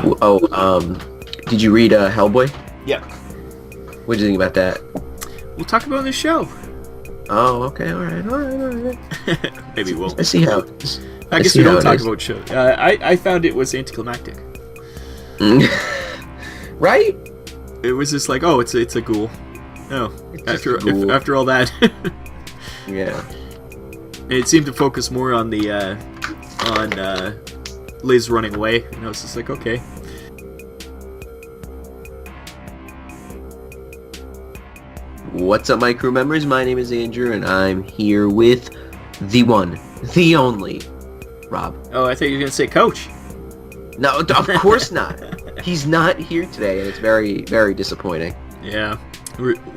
Did you read Hellboy? Yep. What did you think about that? We'll talk about it on the show. Oh, okay, all right. Maybe we'll. I see how it is. I guess we don't talk about shows. I found it was anticlimactic. Right? It was just like, oh, it's a ghoul. No, after all that. Yeah. And it seemed to focus more on the on Liz running away, and I was just like, okay. What's up, my crew members? My name is Andrew, and I'm here with the one, the only, Rob. Oh, I thought you were gonna say Coach. No, of course not. He's not here today, and it's very, very disappointing. Yeah,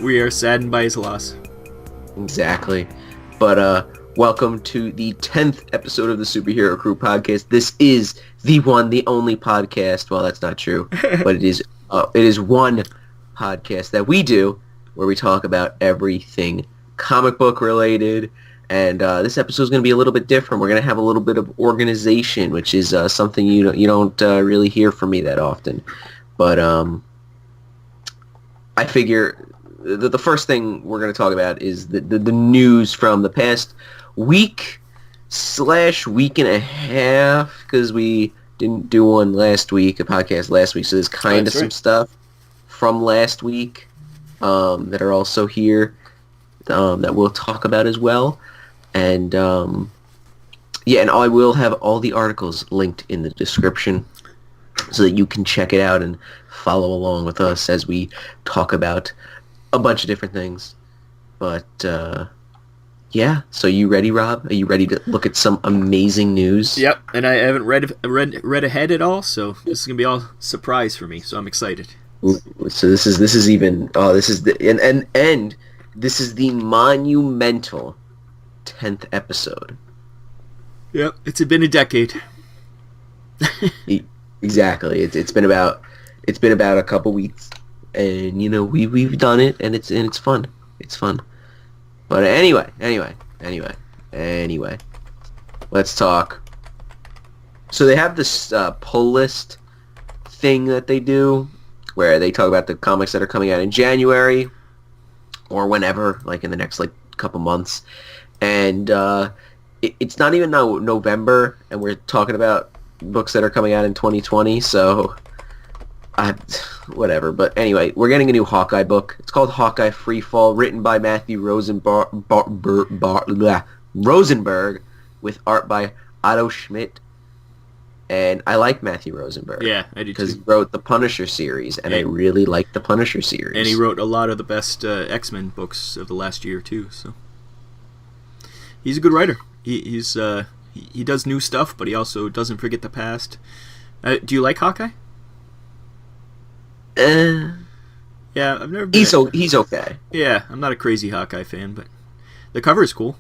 we are saddened by his loss. Exactly. But welcome to the 10th episode of the SuperHeroCrew podcast. This is the one, the only podcast. Well, that's not true, but it is one podcast that we do where we talk about everything comic book related. And this episode is going to be a little bit different. We're going to have a little bit of organization, which is something you don't really hear from me that often. But I figure the first thing we're going to talk about is the news from the past week / week and a half, because we didn't do one last week, a podcast last week. So there's kind of some stuff from last week that are also here that we'll talk about as well. And and I will have all the articles linked in the description so that you can check it out and follow along with us as we talk about a bunch of different things. But yeah, so you ready, Rob? Are you ready to look at some amazing news? Yep, and I haven't read ahead at all, so this is gonna be all surprise for me. So I'm excited. So this is even this is the and this is the monumental 10th episode. Yep, it's been a decade. Exactly. It's been about a couple weeks, and we've done it, and it's fun. It's fun. But anyway, let's talk. So they have this pull list thing that they do, where they talk about the comics that are coming out in January or whenever, like in the next couple months. And it's not even now November, and we're talking about books that are coming out in 2020, so whatever. But anyway, we're getting a new Hawkeye book. It's called Hawkeye Freefall, written by Matthew Rosenberg, with art by Otto Schmidt. And I like Matthew Rosenberg. Yeah, I do too. Because he wrote the Punisher series, and I really like the Punisher series. And he wrote a lot of the best X-Men books of the last year too, so he's a good writer. He does new stuff, but he also doesn't forget the past. Do you like Hawkeye? Yeah, I've never been. He's okay. Yeah, I'm not a crazy Hawkeye fan, but the cover is cool.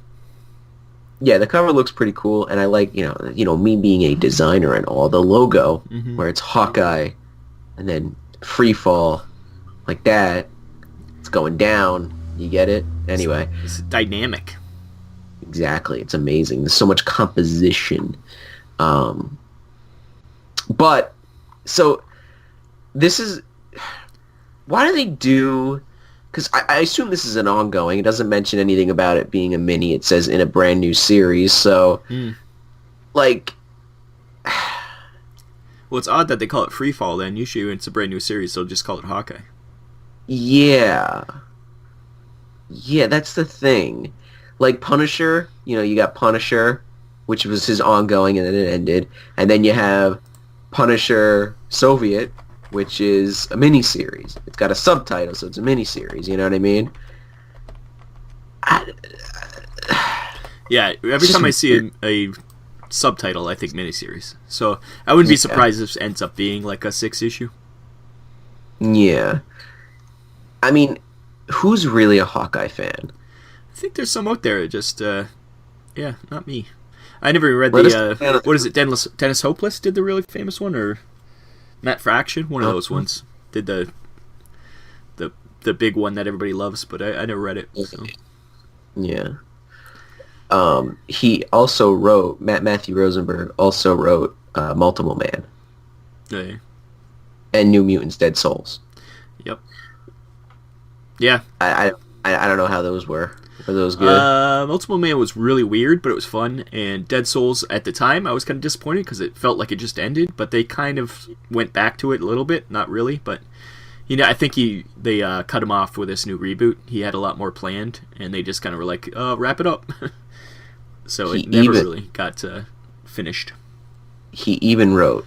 Yeah, the cover looks pretty cool, and I like me being a designer and all, the logo where it's Hawkeye and then Freefall like that. It's going down. You get it? Anyway, it's dynamic. Exactly. It's amazing. There's so much composition. But, so, this is... Why do they do... Because I assume this is an ongoing. It doesn't mention anything about it being a mini. It says in a brand new series. So, Well, it's odd that they call it Freefall then. Usually when it's a brand new series, they'll just call it Hawkeye. Yeah. Yeah, that's the thing. Like Punisher, you got Punisher, which was his ongoing, and then it ended. And then you have Punisher Soviet, which is a miniseries. It's got a subtitle, so it's a miniseries. You know what I mean? Yeah, every time I see a subtitle, I think miniseries. So I wouldn't be surprised if it ends up being like a 6-issue. Yeah. I mean, who's really a Hawkeye fan? I think there's some out there, just, not me. I never read what is it, Dennis Hopeless did the really famous one, or Matt Fraction? One of those ones did the big one that everybody loves, but I never read it. So. Yeah. He also wrote, Matthew Rosenberg also wrote Multiple Man. Yeah. and New Mutants Dead Souls. Yep. Yeah. I don't know how those were. Were those good? Multiple Man was really weird, but it was fun. And Dead Souls, at the time, I was kind of disappointed because it felt like it just ended. But they kind of went back to it a little bit. Not really, but I think they cut him off with this new reboot. He had a lot more planned, and they just kind of were like, wrap it up. So it never really got finished. He even wrote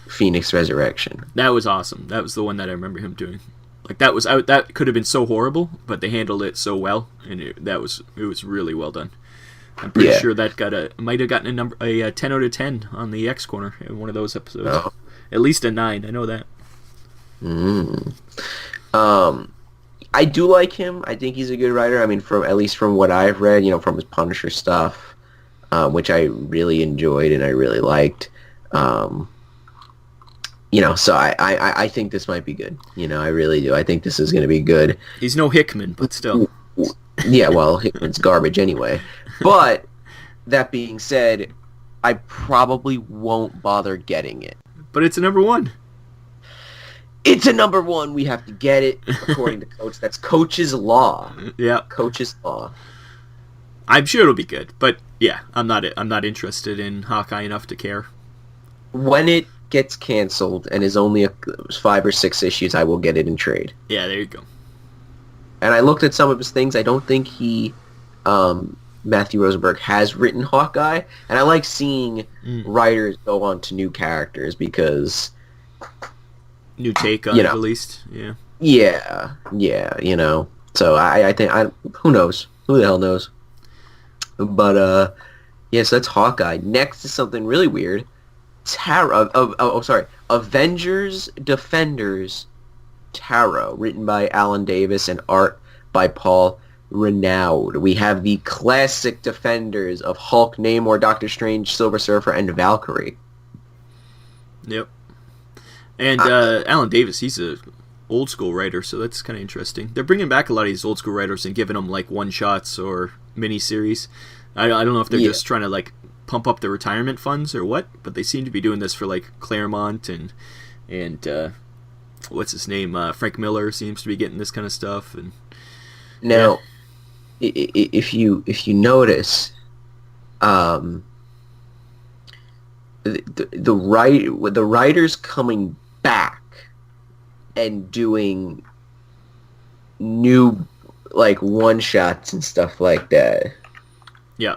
Phoenix Resurrection. That was awesome. That was the one that I remember him doing. Like that could have been so horrible, but they handled it so well, and it was really well done. I'm pretty sure that might have gotten a 10 out of 10 on the X Corner in one of those episodes. Oh. At least a 9. I know that. I do like him. I think he's a good writer. I mean, at least from what I've read, from his Punisher stuff, which I really enjoyed and I really liked. So I think this might be good. I really do. I think this is going to be good. He's no Hickman, but still. Yeah, well, Hickman's garbage anyway. But that being said, I probably won't bother getting it. But it's a number 1. It's a number 1. We have to get it, according to Coach. That's Coach's law. Yeah. Coach's law. I'm sure it'll be good, but yeah, I'm not interested in Hawkeye enough to care. When it gets canceled and is only 5 or 6 issues, I will get it in trade. Yeah, there you go. And I looked at some of his things. I don't think Matthew Rosenberg has written Hawkeye, and I like seeing writers go on to new characters because new take on it, at least. Yeah. So I think who knows? Who the hell knows? But so that's Hawkeye. Next is something really weird. Avengers Defenders Tarot, written by Alan Davis and art by Paul Renaud. We have the classic Defenders of Hulk, Namor, Doctor Strange, Silver Surfer, and Valkyrie. Yep. And Alan Davis, he's a old school writer, so that's kind of interesting. They're bringing back a lot of these old school writers and giving them like one-shots or mini-series. I don't know if they're just trying to like pump up the retirement funds or what, but they seem to be doing this for like Claremont and what's his name, Frank Miller seems to be getting this kind of stuff. And now, if you notice, the writers coming back and doing new like one shots and stuff like that. Yeah.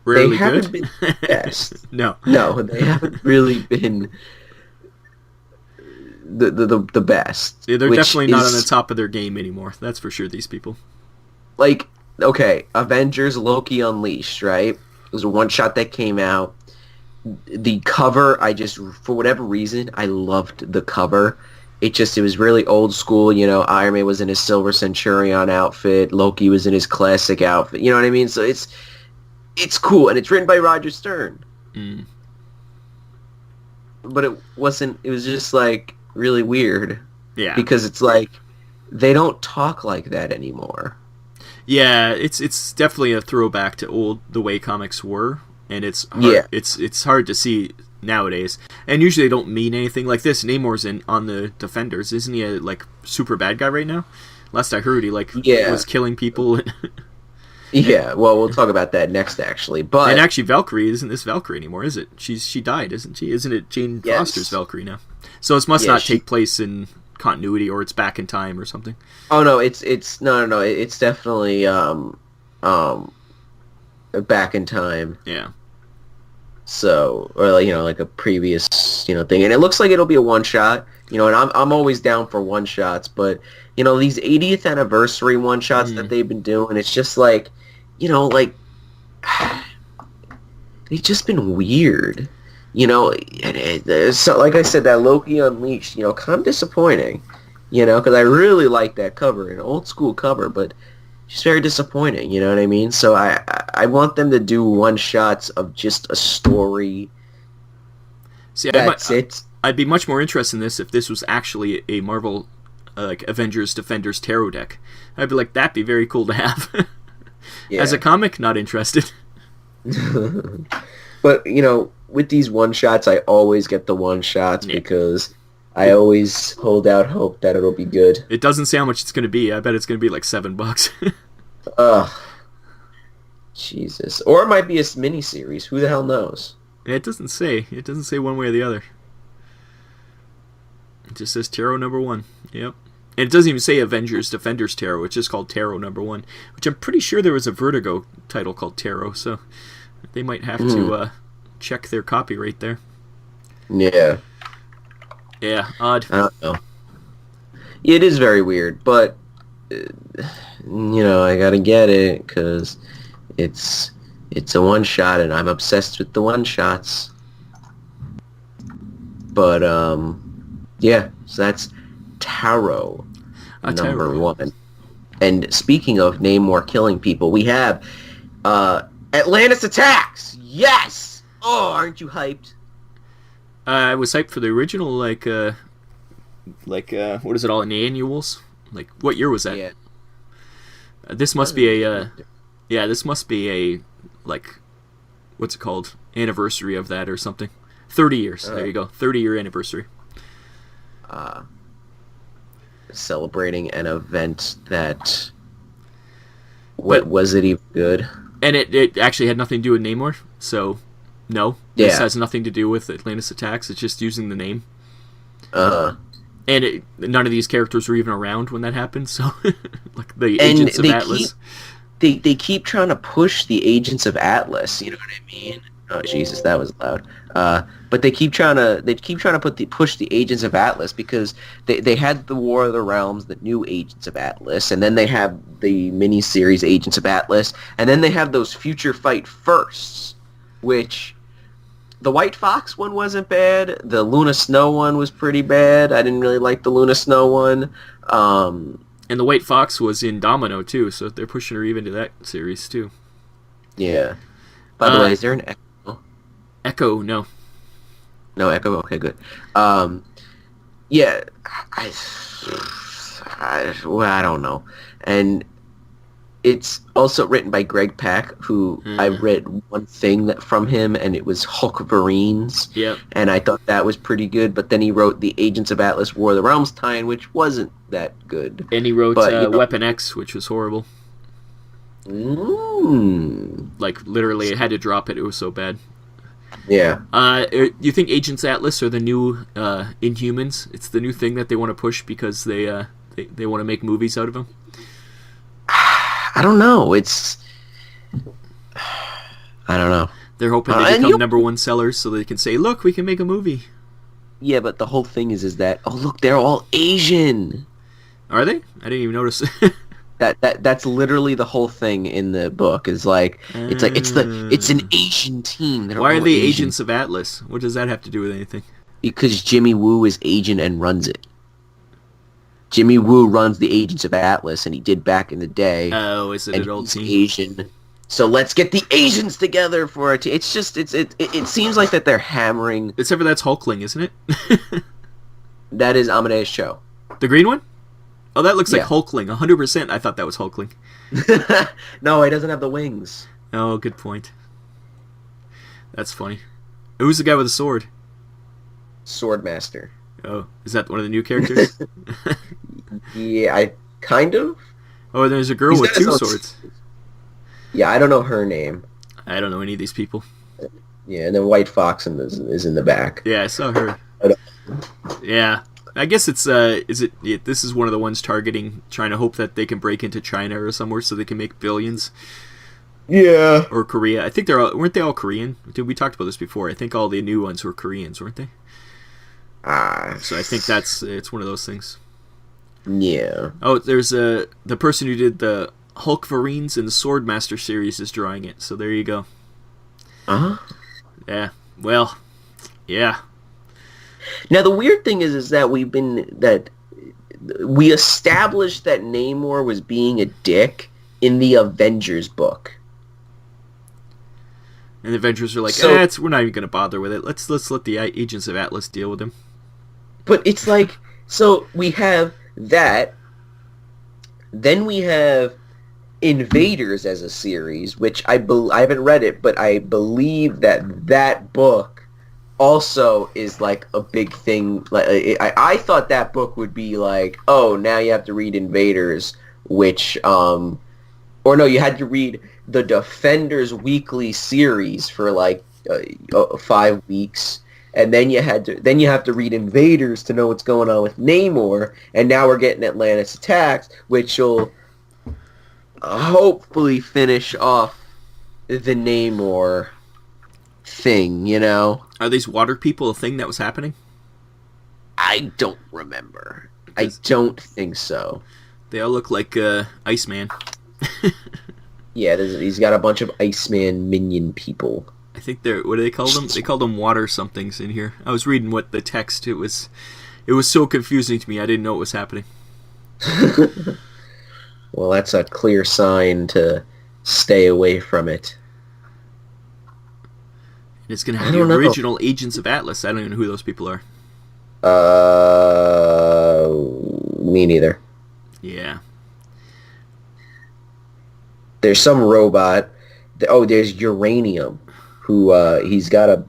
Really they haven't good? been the best. No, they haven't really been the best. Yeah, they're definitely not on the top of their game anymore. That's for sure. These people. Like, okay, Avengers Loki Unleashed, right? It was a one shot that came out. The cover, for whatever reason, I loved the cover. It was really old school, Iron Man was in his Silver Centurion outfit, Loki was in his classic outfit, you know what I mean? So it's cool, and it's written by Roger Stern. But it was just, like, really weird. Yeah. Because it's like, they don't talk like that anymore. Yeah, it's definitely a throwback to the way comics were, and it's hard, it's hard to see nowadays. And usually they don't mean anything like this. Namor's on the Defenders, isn't he? A like super bad guy right now. Last I heard, he was killing people. Yeah, well, we'll talk about that next, actually. But and actually, Valkyrie isn't this Valkyrie anymore, is it? She died, isn't she? Isn't it Jane Foster's Valkyrie now? So it must not take place in continuity, or it's back in time or something. Oh no, it's no. It's definitely back in time. Yeah. So, or like a previous thing, and it looks like it'll be a one shot. And I'm always down for one shots, but these 80th anniversary one shots that they've been doing, it's just like, like they've just been weird. So like I said, that Loki Unleashed, kind of disappointing. Because I really like that cover, an old school cover, but just very disappointing. You know what I mean? So I want them to do one shots of just a story. See, I'd be much more interested in this if this was actually a Marvel like Avengers Defenders tarot deck. I'd be like, that'd be very cool to have. As a comic, not interested. But with these one shots, I always get the one shots because I always hold out hope that it'll be good. It doesn't say how much it's going to be. I bet it's going to be like $7. Ugh. Jesus. Or it might be a mini-series. Who the hell knows? It doesn't say. It doesn't say one way or the other. It just says Tarot #1. Yep. And it doesn't even say Avengers Defenders Tarot. It's just called Tarot #1, which I'm pretty sure there was a Vertigo title called Tarot, so they might have to check their copyright there. Yeah. Yeah, odd. I don't know. It is very weird, but, I gotta get it, because it's a one-shot, and I'm obsessed with the one-shots. But, yeah, so that's Tarot #1. And speaking of Namor killing people, we have Atlantis Attacks! Yes! Oh, aren't you hyped? I was hyped for the original, what is it all in the annuals? Like, what year was that? Yeah. This must be this must be a, what's it called? Anniversary of that or something. 30 years. There you go. 30-year anniversary. Celebrating an event that... was it even good? And it actually had nothing to do with Namor, so no. Yeah. This has nothing to do with Atlantis Attacks. It's just using the name. And none of these characters were even around when that happened, so... like the Agents of Atlas. They keep trying to push the Agents of Atlas, you know what I mean? Oh, Jesus, that was loud. But they keep trying to push the Agents of Atlas because they had the War of the Realms, the new Agents of Atlas, and then they have the miniseries Agents of Atlas, and then they have those Future Fight Firsts, which the White Fox one wasn't bad. The Luna Snow one was pretty bad. I didn't really like the Luna Snow one. And the White Fox was in Domino too, so they're pushing her even to that series too. Yeah. By the way, is there an Echo? Echo, no. No Echo? Okay, good. Yeah, I don't know. And it's also written by Greg Pak, who I read one thing from him, and it was Hulkverines. Yep. And I thought that was pretty good, but then he wrote the Agents of Atlas War of the Realms tie-in, which wasn't that good. And he wrote Weapon X, which was horrible. Like, literally, I had to drop it. It was so bad. Yeah. You think Agents Atlas are the new Inhumans? It's the new thing that they want to push because they want to make movies out of them? I don't know. I don't know. They're hoping they become #1 sellers so they can say, look, we can make a movie. Yeah, but the whole thing is that, oh, look, they're all Asian. Are they? I didn't even notice. That's literally the whole thing in the book. It's an Asian team. Why are they Agents of Atlas? What does that have to do with anything? Because Jimmy Woo is Asian and runs it. Jimmy Woo runs the Agents of Atlas, and he did back in the day. Oh, is it an old team? Asian. So let's get the Asians together for a team. It's just it seems like that they're hammering. Except for that's Hulkling, isn't it? That is Amadeus Cho. The green one? Oh, that looks like Hulkling. 100%. I thought that was Hulkling. No, he doesn't have the wings. Oh, good point. That's funny. Who's the guy with the sword? Swordmaster. Oh, is that one of the new characters? Yeah, kind of. Oh, there's a girl with 2 swords. Yeah, I don't know her name. I don't know any of these people. Yeah, and then White Fox is in the back. Yeah, I saw her. Yeah. I guess it's this is one of the ones trying to hope that they can break into China or somewhere so they can make billions. Yeah. Or Korea. I think weren't they all Korean? Dude, we talked about this before. I think all the new ones were Koreans, weren't they? So I think it's one of those things. Yeah. Oh, there's the person who did the Hulkverines and the Swordmaster series is drawing it. So there you go. Yeah. Well. Yeah. Now the weird thing is that we established that Namor was being a dick in the Avengers book. And the Avengers are like, we're not even going to bother with it. Let's let the Agents of Atlas deal with him. But it's like, so we have that. Then we have Invaders as a series, which I haven't read it, but I believe that book also is like a big thing. Like I thought that book would be like, oh, now you have to read Invaders, which or no, you had to read the Defenders weekly series for like 5 weeks, and then you have to read Invaders to know what's going on with Namor, and now we're getting Atlantis Attacks, which will hopefully finish off the Namor thing, you know? Are these water people a thing that was happening? I don't remember. I don't think so. They all look like Iceman. Yeah, he's got a bunch of Iceman minion people. I think they're, what do they call them? They called them water somethings in here. I was reading what the text, it was so confusing to me, I didn't know what was happening. Well, that's a clear sign to stay away from it. It's going to have the original Agents of Atlas. I don't even know who those people are. Me neither. Yeah. There's some robot. Oh, there's Uranium, who he's got a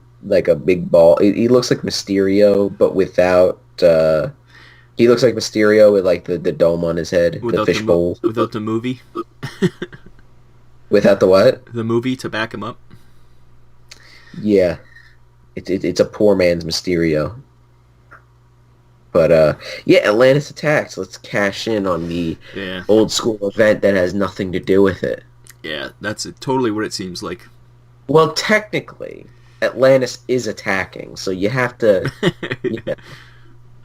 big ball. He looks like Mysterio, but without. He looks like Mysterio with like the dome on his head, the fishbowl. Without the movie. Without the what? The movie to back him up. Yeah, it's a poor man's Mysterio. But yeah, Atlantis Attacks. Let's cash in on the old school event that has nothing to do with it. Yeah, that's totally what it seems like. Well, technically, Atlantis is attacking, so you have to.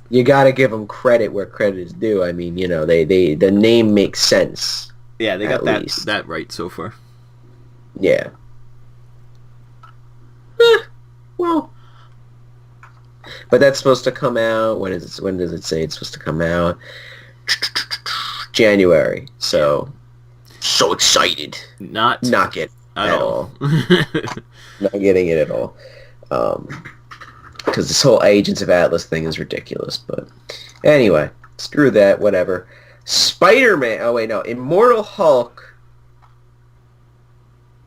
You got to give them credit where credit is due. I mean, you know, the name makes sense. Yeah, they got that right so far. Yeah. Well, but that's supposed to come out. When does it say it's supposed to come out? January. So excited. Not getting at all. Not getting it at all. Because this whole Agents of Atlas thing is ridiculous. But anyway, screw that. Whatever. Spider-Man. Oh wait, no. Immortal Hulk.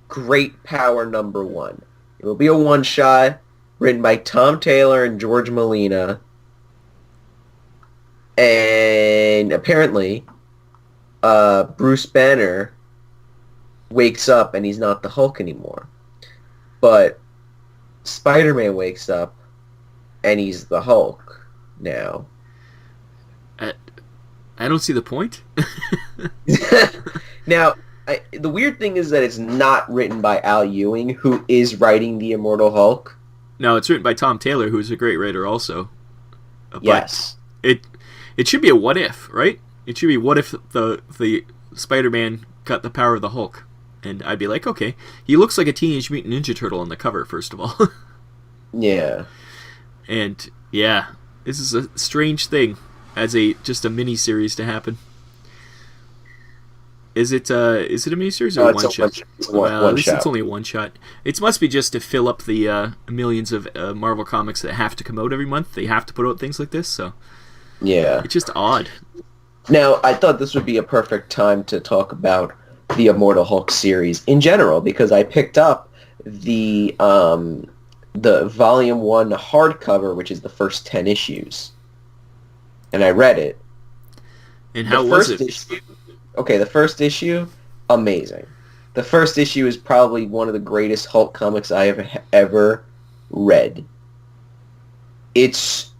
Great Power #1. It will be a one-shot written by Tom Taylor and George Molina. And apparently, Bruce Banner wakes up and he's not the Hulk anymore. But Spider-Man wakes up and he's the Hulk now. I don't see the point. Now, the weird thing is that it's not written by Al Ewing, who is writing the Immortal Hulk. No, it's written by Tom Taylor, who's a great writer also. But yes. It should be a what if, right? It should be what if the Spider-Man got the power of the Hulk. And I'd be like, okay, he looks like a Teenage Mutant Ninja Turtle on the cover, first of all. Yeah. And, yeah, this is a strange thing as just a mini-series to happen. Is it a miniseries or one shot? At least it's only a one shot. It must be just to fill up the millions of Marvel comics that have to come out every month. They have to put out things like this, so yeah, it's just odd. Now, I thought this would be a perfect time to talk about the Immortal Hulk series in general, because I picked up the Volume 1 hardcover, which is the first 10 issues, and I read it. And how was it? Okay, the first issue, amazing. The first issue is probably one of the greatest Hulk comics I have ever read. It's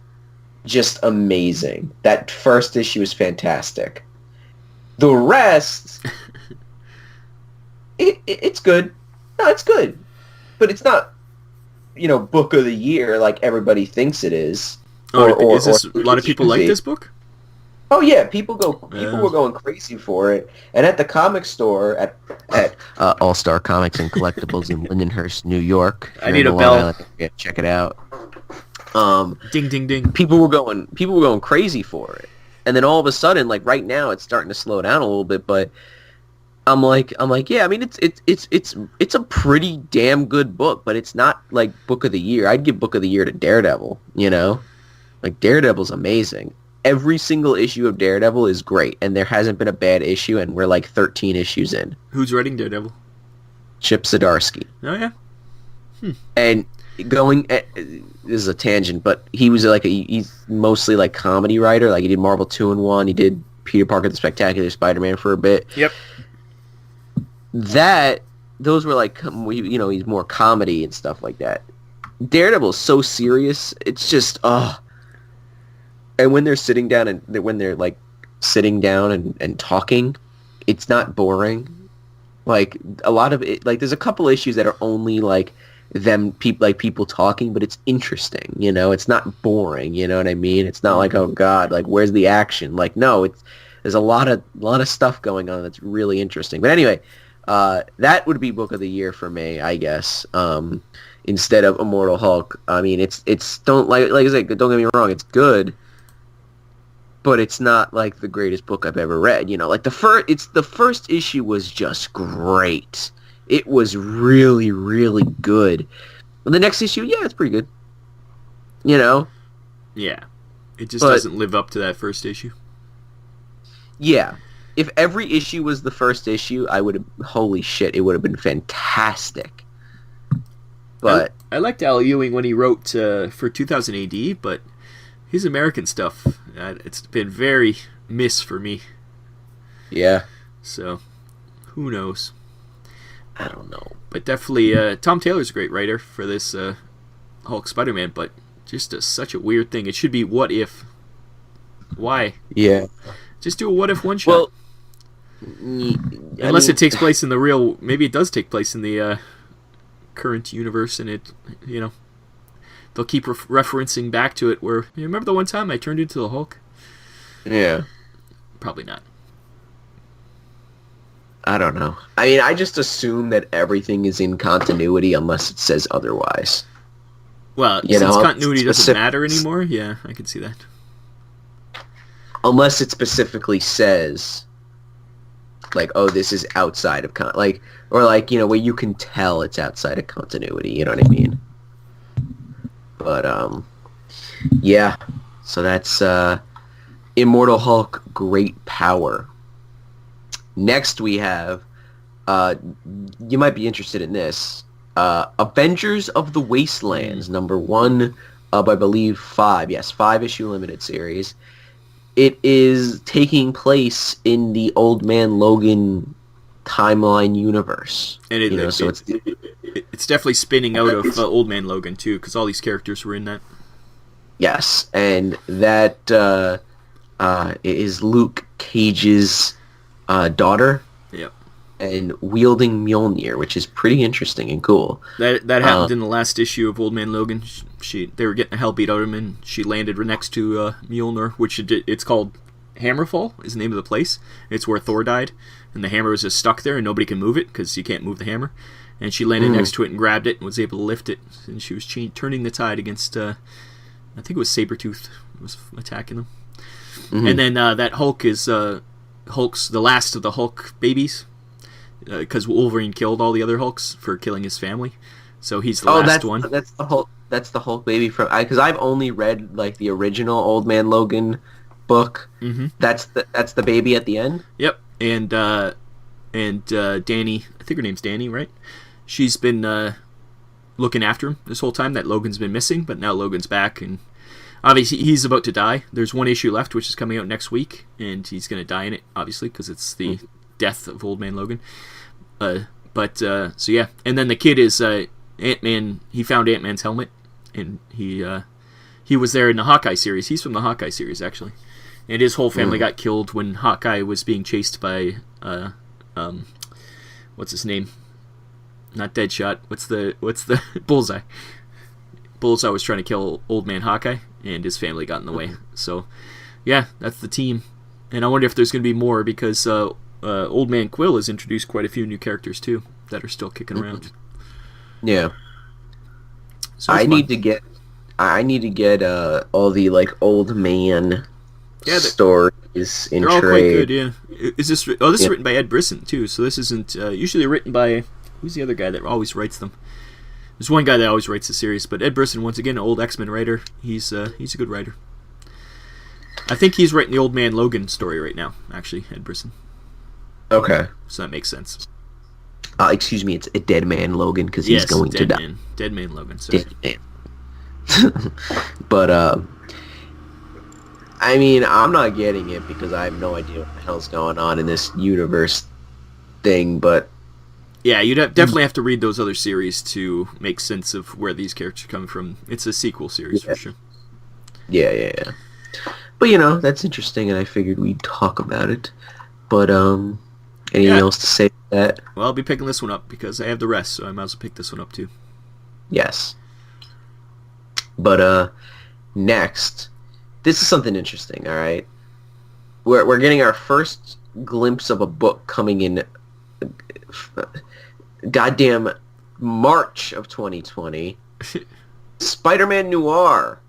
just amazing. That first issue is fantastic. The rest, it's good. No, it's good. But it's not, book of the year like everybody thinks it is. Oh, is this a lot of people like this book? Oh yeah, people were going crazy for it, and at the comic store at All Star Comics and Collectibles in Lindenhurst, New York. I need a bell. Check it out. Ding ding ding. People were going crazy for it, and then all of a sudden, like right now, it's starting to slow down a little bit. But I'm like, yeah. I mean, it's a pretty damn good book, but it's not like book of the year. I'd give book of the year to Daredevil. Like Daredevil's amazing. Every single issue of Daredevil is great, and there hasn't been a bad issue, and we're like 13 issues in. Who's writing Daredevil? Chip Zdarsky. Oh, yeah. And going this is a tangent, but he was like he's mostly like comedy writer. Like he did Marvel 2-in-1. He did Peter Parker the Spectacular Spider-Man for a bit. Yep. Those were like, he's more comedy and stuff like that. Daredevil's so serious. It's just and when they're sitting down and talking, it's not boring. Like a lot of it, like there's a couple issues that are only like people talking, but it's interesting. It's not boring. You know what I mean? It's not like, oh god, like where's the action? Like no, there's a lot of stuff going on that's really interesting. But anyway, that would be book of the year for me, I guess. Instead of Immortal Hulk. I mean, it's like I said, don't get me wrong, it's good, but it's not like the greatest book I've ever read. Like the first issue was just great. It was really, really good. And the next issue, yeah, it's pretty good. Yeah, it just doesn't live up to that first issue. Yeah. If every issue was the first issue, holy shit, it would have been fantastic. But I liked Al Ewing when he wrote for 2000 AD, but his American stuff, it's been very miss for me. Yeah. So, who knows? I don't know. But definitely, Tom Taylor's a great writer for this Hulk Spider-Man, but just such a weird thing. It should be what if. Why? Yeah. Just do a what if one-shot. Well, unless it takes place in the real... Maybe it does take place in the current universe, and it, they'll keep referencing back to it where, you remember the one time I turned into the Hulk? Yeah. Probably not. I don't know. I mean, I just assume that everything is in continuity unless it says otherwise. Well, since continuity doesn't matter anymore, yeah, I can see that. Unless it specifically says, like, oh, this is outside of where you can tell it's outside of continuity. You know what I mean? But yeah. So that's Immortal Hulk: Great Power. Next we have, you might be interested in this, Avengers of the Wastelands, number 1 of, I believe, 5. Yes, 5-issue limited series. It is taking place in the Old Man Logan timeline universe. And it's definitely spinning out of Old Man Logan, too, because all these characters were in that. Yes, and that is Luke Cage's daughter. Yep. And wielding Mjolnir, which is pretty interesting and cool. That happened in the last issue of Old Man Logan. They were getting the hell beat out of him, and she landed right next to Mjolnir, which it's called Hammerfall, is the name of the place. It's where Thor died, and the hammer was just stuck there, and nobody can move it because you can't move the hammer. And she landed next to it and grabbed it and was able to lift it, and she was turning the tide against, I think it was Sabretooth was attacking them. And then that Hulk is Hulk's the last of the Hulk babies, because Wolverine killed all the other Hulks for killing his family, so he's the last one. That's the Hulk. That's the Hulk baby from, because I've only read like the original Old Man Logan book. Mm-hmm. That's the baby at the end. Yep, and Danny, I think her name's Danny, right? She's been looking after him this whole time that Logan's been missing, but now Logan's back, and obviously he's about to die. There's one issue left, which is coming out next week, and he's going to die in it, obviously, because it's the death of Old Man Logan. So yeah, and then the kid is Ant-Man. He found Ant-Man's helmet, and he was there in the Hawkeye series. He's from the Hawkeye series, actually, and his whole family got killed when Hawkeye was being chased by what's his name? Not Deadshot. What's the Bullseye? Bullseye was trying to kill Old Man Hawkeye, and his family got in the way. So, yeah, that's the team. And I wonder if there's going to be more, because Old Man Quill has introduced quite a few new characters, too, that are still kicking around. Yeah. So I need to get all the, like, Old Man stories in they're all trade. quite good, yeah. Is this? Oh, this is written by Ed Brisson, too, so this isn't usually written by... Who's the other guy that always writes them? There's one guy that always writes the series, but Ed Brisson, once again, an old X-Men writer. He's a good writer. I think he's writing the Old Man Logan story right now, actually, Ed Brisson. Okay. So that makes sense. Excuse me, it's a Dead Man Logan because he's going to die. Dead Man Logan. Sorry. Dead Man. But I mean, I'm not getting it because I have no idea what the hell's going on in this universe thing. But yeah, you'd definitely have to read those other series to make sense of where these characters come from. It's a sequel series for sure. Yeah. But that's interesting, and I figured we'd talk about it. But anything else to say about that? Well, I'll be picking this one up because I have the rest, so I might as well pick this one up too. Yes. But next, this is something interesting. All right, we're getting our first glimpse of a book coming in. Goddamn March of 2020. Spider-Man Noir,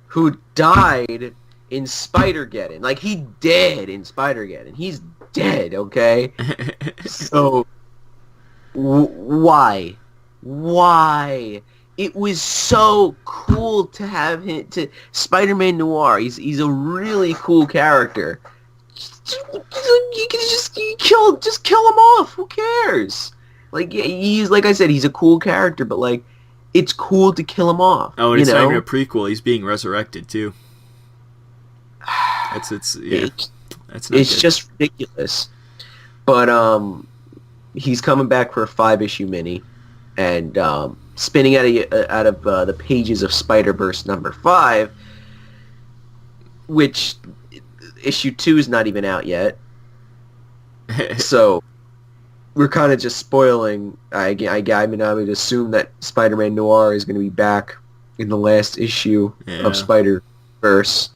who died in Spider-Geddon. Like, he dead in Spider-Geddon. He's dead, okay? So, why? It was so cool to have him, to Spider-Man Noir. He's a really cool character. You can just kill him off. Who cares? Like, he's, like I said, he's a cool character, but like, it's cool to kill him off. Oh, and it's not even a prequel. He's being resurrected too. It's just ridiculous. But he's coming back for a 5-issue mini, and spinning out of the pages of Spider-Verse number 5, which issue 2 is not even out yet. So we're kind of just spoiling. I mean, I would assume that Spider-Man Noir is going to be back in the last issue of Spider-Verse.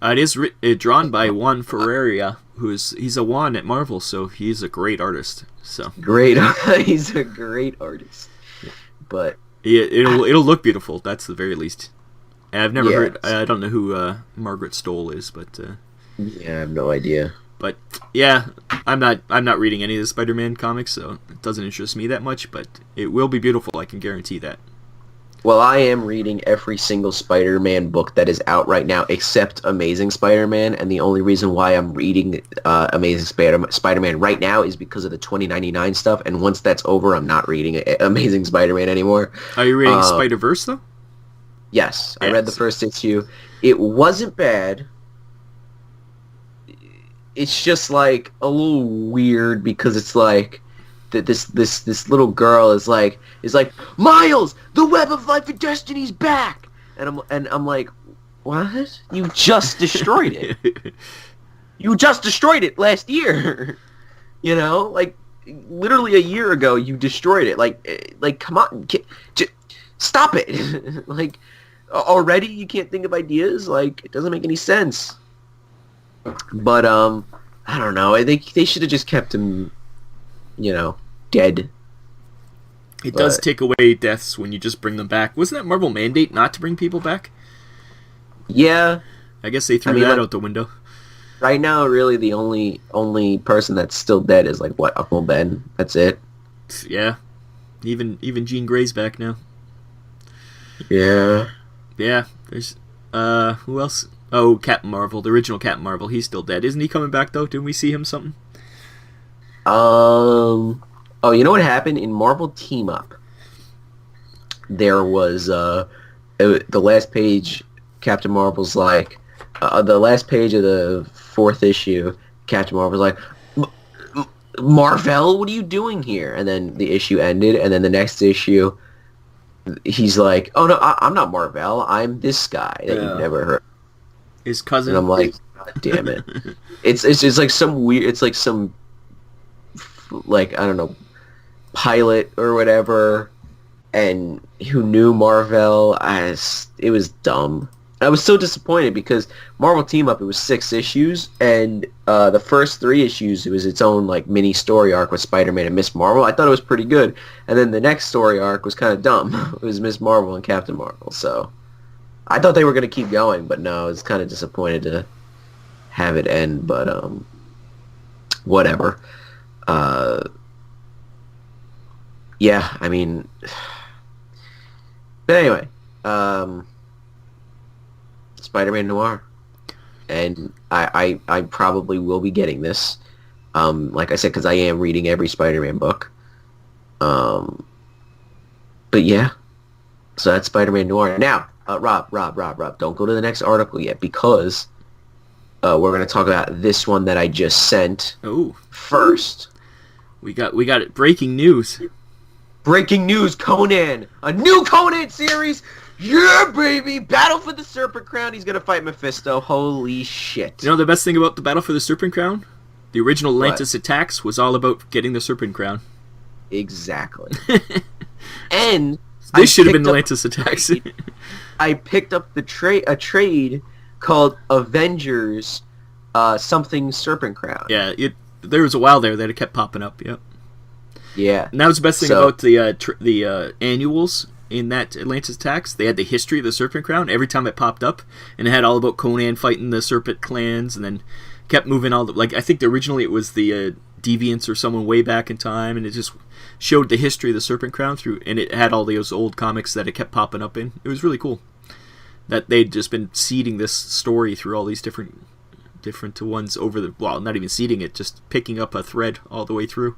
It is drawn by Juan Ferreira, he's a Juan at Marvel, so he's a great artist. So he's a great artist, but it'll look beautiful. That's the very least. And I've never heard. I don't know who Margaret Stoll is, but I have no idea. But yeah, I'm not reading any of the Spider-Man comics, so it doesn't interest me that much. But it will be beautiful. I can guarantee that. Well, I am reading every single Spider-Man book that is out right now, except Amazing Spider-Man, and the only reason why I'm reading Amazing Spider-Man right now is because of the 2099 stuff, and once that's over, I'm not reading Amazing Spider-Man anymore. Are you reading Spider-Verse, though? Yes, I read the first issue. It wasn't bad. It's just, like, a little weird because it's like, this little girl is like Miles, the web of life and destiny's back, and I'm like, what? You just destroyed it. You just destroyed it last year. Like literally a year ago you destroyed it. Like come on, stop it. Like already you can't think of ideas. Like it doesn't make any sense. But I don't know. I think they should have just kept him, dead. It does take away deaths when you just bring them back. Wasn't that Marvel mandate not to bring people back? Yeah. I guess they threw that out the window. Right now, really, the only person that's still dead is, like, what, Uncle Ben? That's it? Yeah. Even Jean Grey's back now. Yeah. Yeah. There's, who else? Oh, Captain Marvel. The original Captain Marvel. He's still dead. Isn't he coming back, though? Didn't we see him something? Oh, you know what happened in Marvel Team Up? There was the last page. Captain Marvel's like the last page of the 4th issue. Captain Marvel's like, Marvel, what are you doing here? And then the issue ended, and then the next issue, he's like, oh no, I'm not Marvel. I'm this guy that you've never heard. His cousin. And I'm like, God damn it! It's like some weird. It's like some, like, I don't know, pilot or whatever, and who knew Marvel. It was dumb. I was so disappointed because Marvel Team Up, it was 6 issues, and the first 3 issues, it was its own, like, mini story arc with Spider-Man and Miss Marvel. I thought it was pretty good, and then the next story arc was kind of dumb. It was Miss Marvel and Captain Marvel, so I thought they were going to keep going, but no, I was kind of disappointed to have it end, but whatever. Yeah, I mean, but anyway, Spider-Man Noir. and I probably will be getting this. Like I said, because I am reading every Spider-Man book. But yeah, so that's Spider-Man Noir. Now, Rob, don't go to the next article yet, because we're going to talk about this one that I just sent. Oh, first. We got it. Breaking news. Breaking news, Conan! A new Conan series! Yeah, baby! Battle for the Serpent Crown. He's going to fight Mephisto. Holy shit. You know the best thing about the Battle for the Serpent Crown? The original Atlantis Attacks was all about getting the Serpent Crown. Exactly. And this should have been Atlantis Attacks. I picked up a trade called Avengers something Serpent Crown. Yeah, there was a while there that it kept popping up, yep. Yeah. And that was the best thing about the annuals in that Atlantis Attacks. They had the history of the Serpent Crown every time it popped up, and it had all about Conan fighting the Serpent clans, and then kept moving all the... Like, I think originally it was the Deviants or someone way back in time, and it just showed the history of the Serpent Crown through, and it had all those old comics that it kept popping up in. It was really cool that they'd just been seeding this story through all these different ones over the... Well, not even seeding it, just picking up a thread all the way through.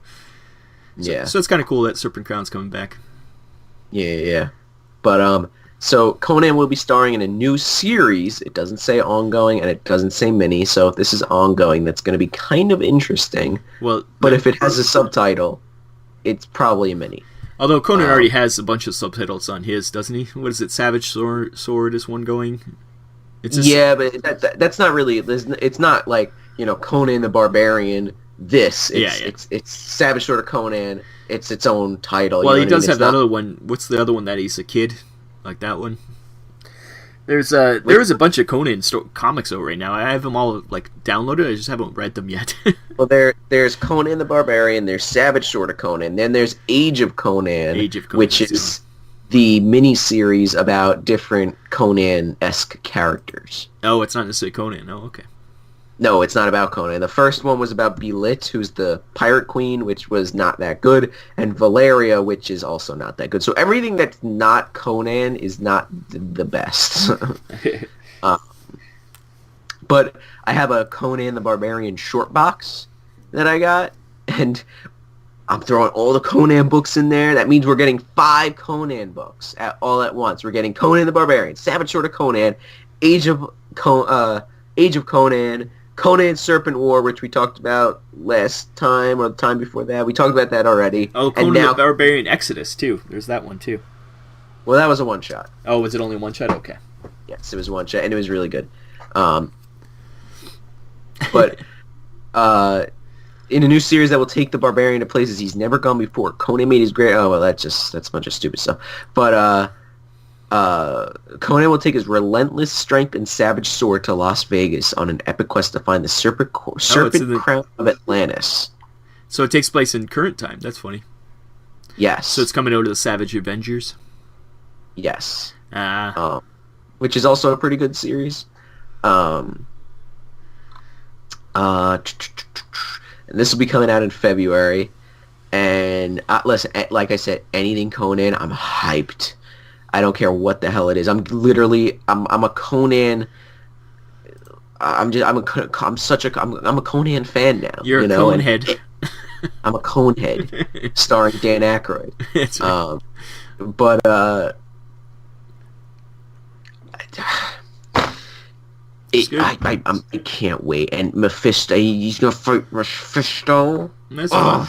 So it's kind of cool that Serpent Crown's coming back. Yeah. But, so Conan will be starring in a new series. It doesn't say ongoing, and it doesn't say mini, so if this is ongoing, that's going to be kind of interesting. But if it has a subtitle, it's probably a mini. Although Conan already has a bunch of subtitles on his, doesn't he? What is it? Savage Sword is one going? Yeah, but that's not really... It's not like, Conan the Barbarian... It's Savage Sword of Conan. It's its own title. Well, he does have that other one. What's the other one that he's a kid? Like that one? There is a bunch of Conan comics out right now. I have them all downloaded. I just haven't read them yet. Well, there's Conan the Barbarian. There's Savage Sword of Conan. Then there's Age of Conan, which is the mini-series about different Conan-esque characters. Oh, it's not necessarily Conan. Oh, okay. No, it's not about Conan. The first one was about Belit, who's the pirate queen, which was not that good, and Valeria, which is also not that good. So everything that's not Conan is not the best. But I have a Conan the Barbarian short box that I got, and I'm throwing all the Conan books in there. That means we're getting 5 Conan books all at once. We're getting Conan the Barbarian, Savage Sword of Conan, Age of Conan, Conan Serpent War, which we talked about last time or the time before that. We talked about that already. Oh, Conan the Barbarian Exodus, too. There's that one, too. Well, that was a one-shot. Oh, was it only one shot? Okay. Yes, it was one shot, and it was really good. But in a new series that will take the Barbarian to places he's never gone before, Conan made his great... Oh, well, that's a bunch of stupid stuff. But, Conan will take his relentless strength and savage sword to Las Vegas on an epic quest to find the Serpent Crown of Atlantis. So it takes place in current time. That's funny. Yes. So it's coming out of the Savage Avengers? Yes. Which is also a pretty good series. And this will be coming out in February. And listen, like I said, anything Conan, I'm hyped. I don't care what the hell it is. I'm a Conan. I'm a Conan fan now. You're a Conehead. I'm a Conehead, starring Dan Aykroyd. That's right. I can't wait. And Mephisto, he's gonna fight Mephisto. That's fun.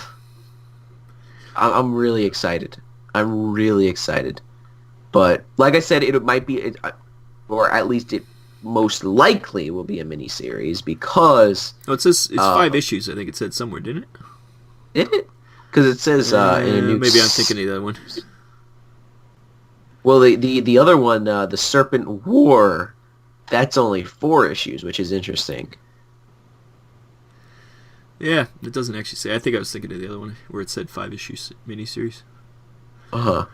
I'm really excited. But like I said, it might be, or at least it most likely will be a miniseries because... Oh, it says it's 5 issues. I think it said somewhere, didn't it? Did it? Because it says in a new... Maybe I'm thinking of the other one. Well, the other one, the Serpent War, that's only 4 issues, which is interesting. Yeah, it doesn't actually say. I think I was thinking of the other one where it said 5 issues miniseries. Uh-huh.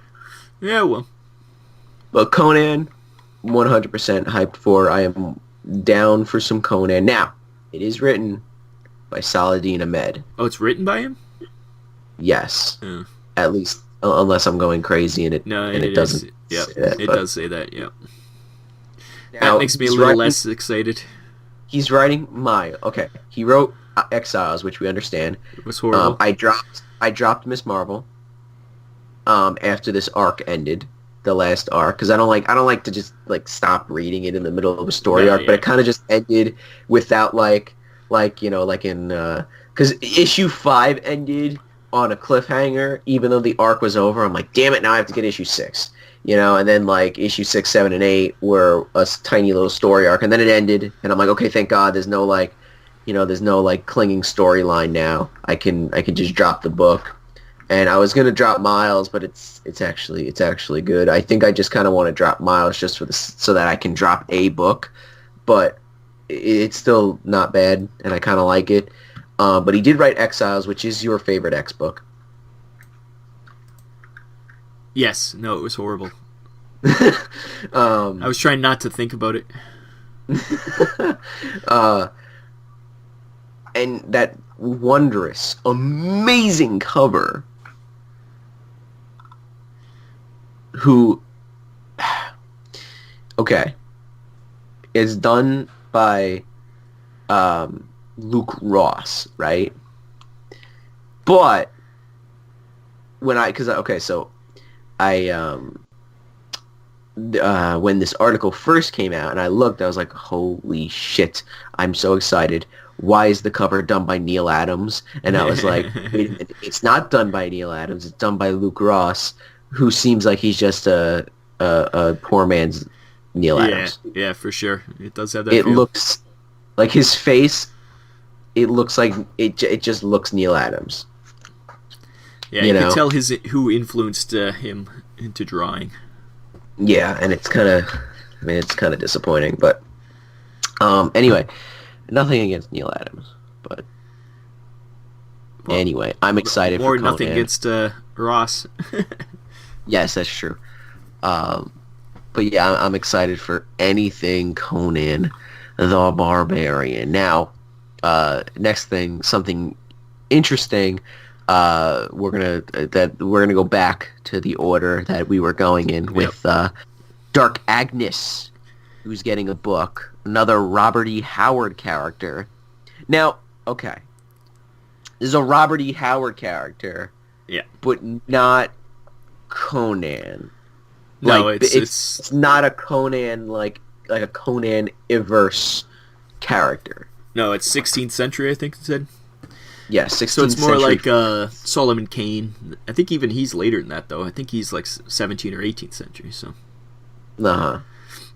Yeah, well. But Conan, 100% hyped for. I am down for some Conan. Now, it is written by Saladin Ahmed. Oh, it's written by him? Yes. At least, unless I'm going crazy and it doesn't. Yeah, it does say that. Yeah. That makes me a little less excited. He's writing Miles. Okay, he wrote Exiles, which we understand. It was horrible. I dropped Miss Marvel. After this arc ended, the last arc, because I don't like to just like stop reading it in the middle of a story arc, but it kind of just ended without like in because issue 5 ended on a cliffhanger, even though the arc was over. I'm like, damn it, now I have to get issue 6. And then like issue 6, 7, and 8 were a tiny little story arc, and then it ended, and I'm like, okay, thank God, there's no like clinging storyline now. I can just drop the book. And I was gonna drop Miles, but it's actually good. I think I just kind of want to drop Miles just so that I can drop a book, but it's still not bad, and I kind of like it. But he did write Exiles, which is your favorite X book. Yes. No, it was horrible. I I was trying not to think about it. And that wondrous, amazing cover. Okay, is done by Luke Ross, right? But when when this article first came out and I looked, I was like, holy shit, I'm so excited. Why is the cover done by Neil Adams? And I was like, wait a minute, it's not done by Neil Adams, it's done by Luke Ross, who seems like he's just a poor man's Neil Adams. Yeah, for sure. It does have that It feel. looks like his face, it looks like it just looks Neil Adams. Yeah, you can tell who influenced him into drawing. Yeah, and it's kind of disappointing, but anyway, nothing against Neil Adams, but Well, anyway, I'm excited for Conan. Nothing against Ross. Yes, that's true. But yeah, I'm excited for anything Conan the Barbarian. Now, next thing, something interesting. We're gonna go back to the order that we were going in with Dark Agnes, who's getting a book. Another Robert E. Howard character. Now, okay, this is a Robert E. Howard character. Yeah, but not Conan. No, like, it's not a Conan like a Conan-iverse character. No, it's 16th century, I think it said. Yeah, 16th So it's more century. like Solomon Kane. I think even he's later than that, though. I think he's like 17th or 18th century. So. Uh-huh.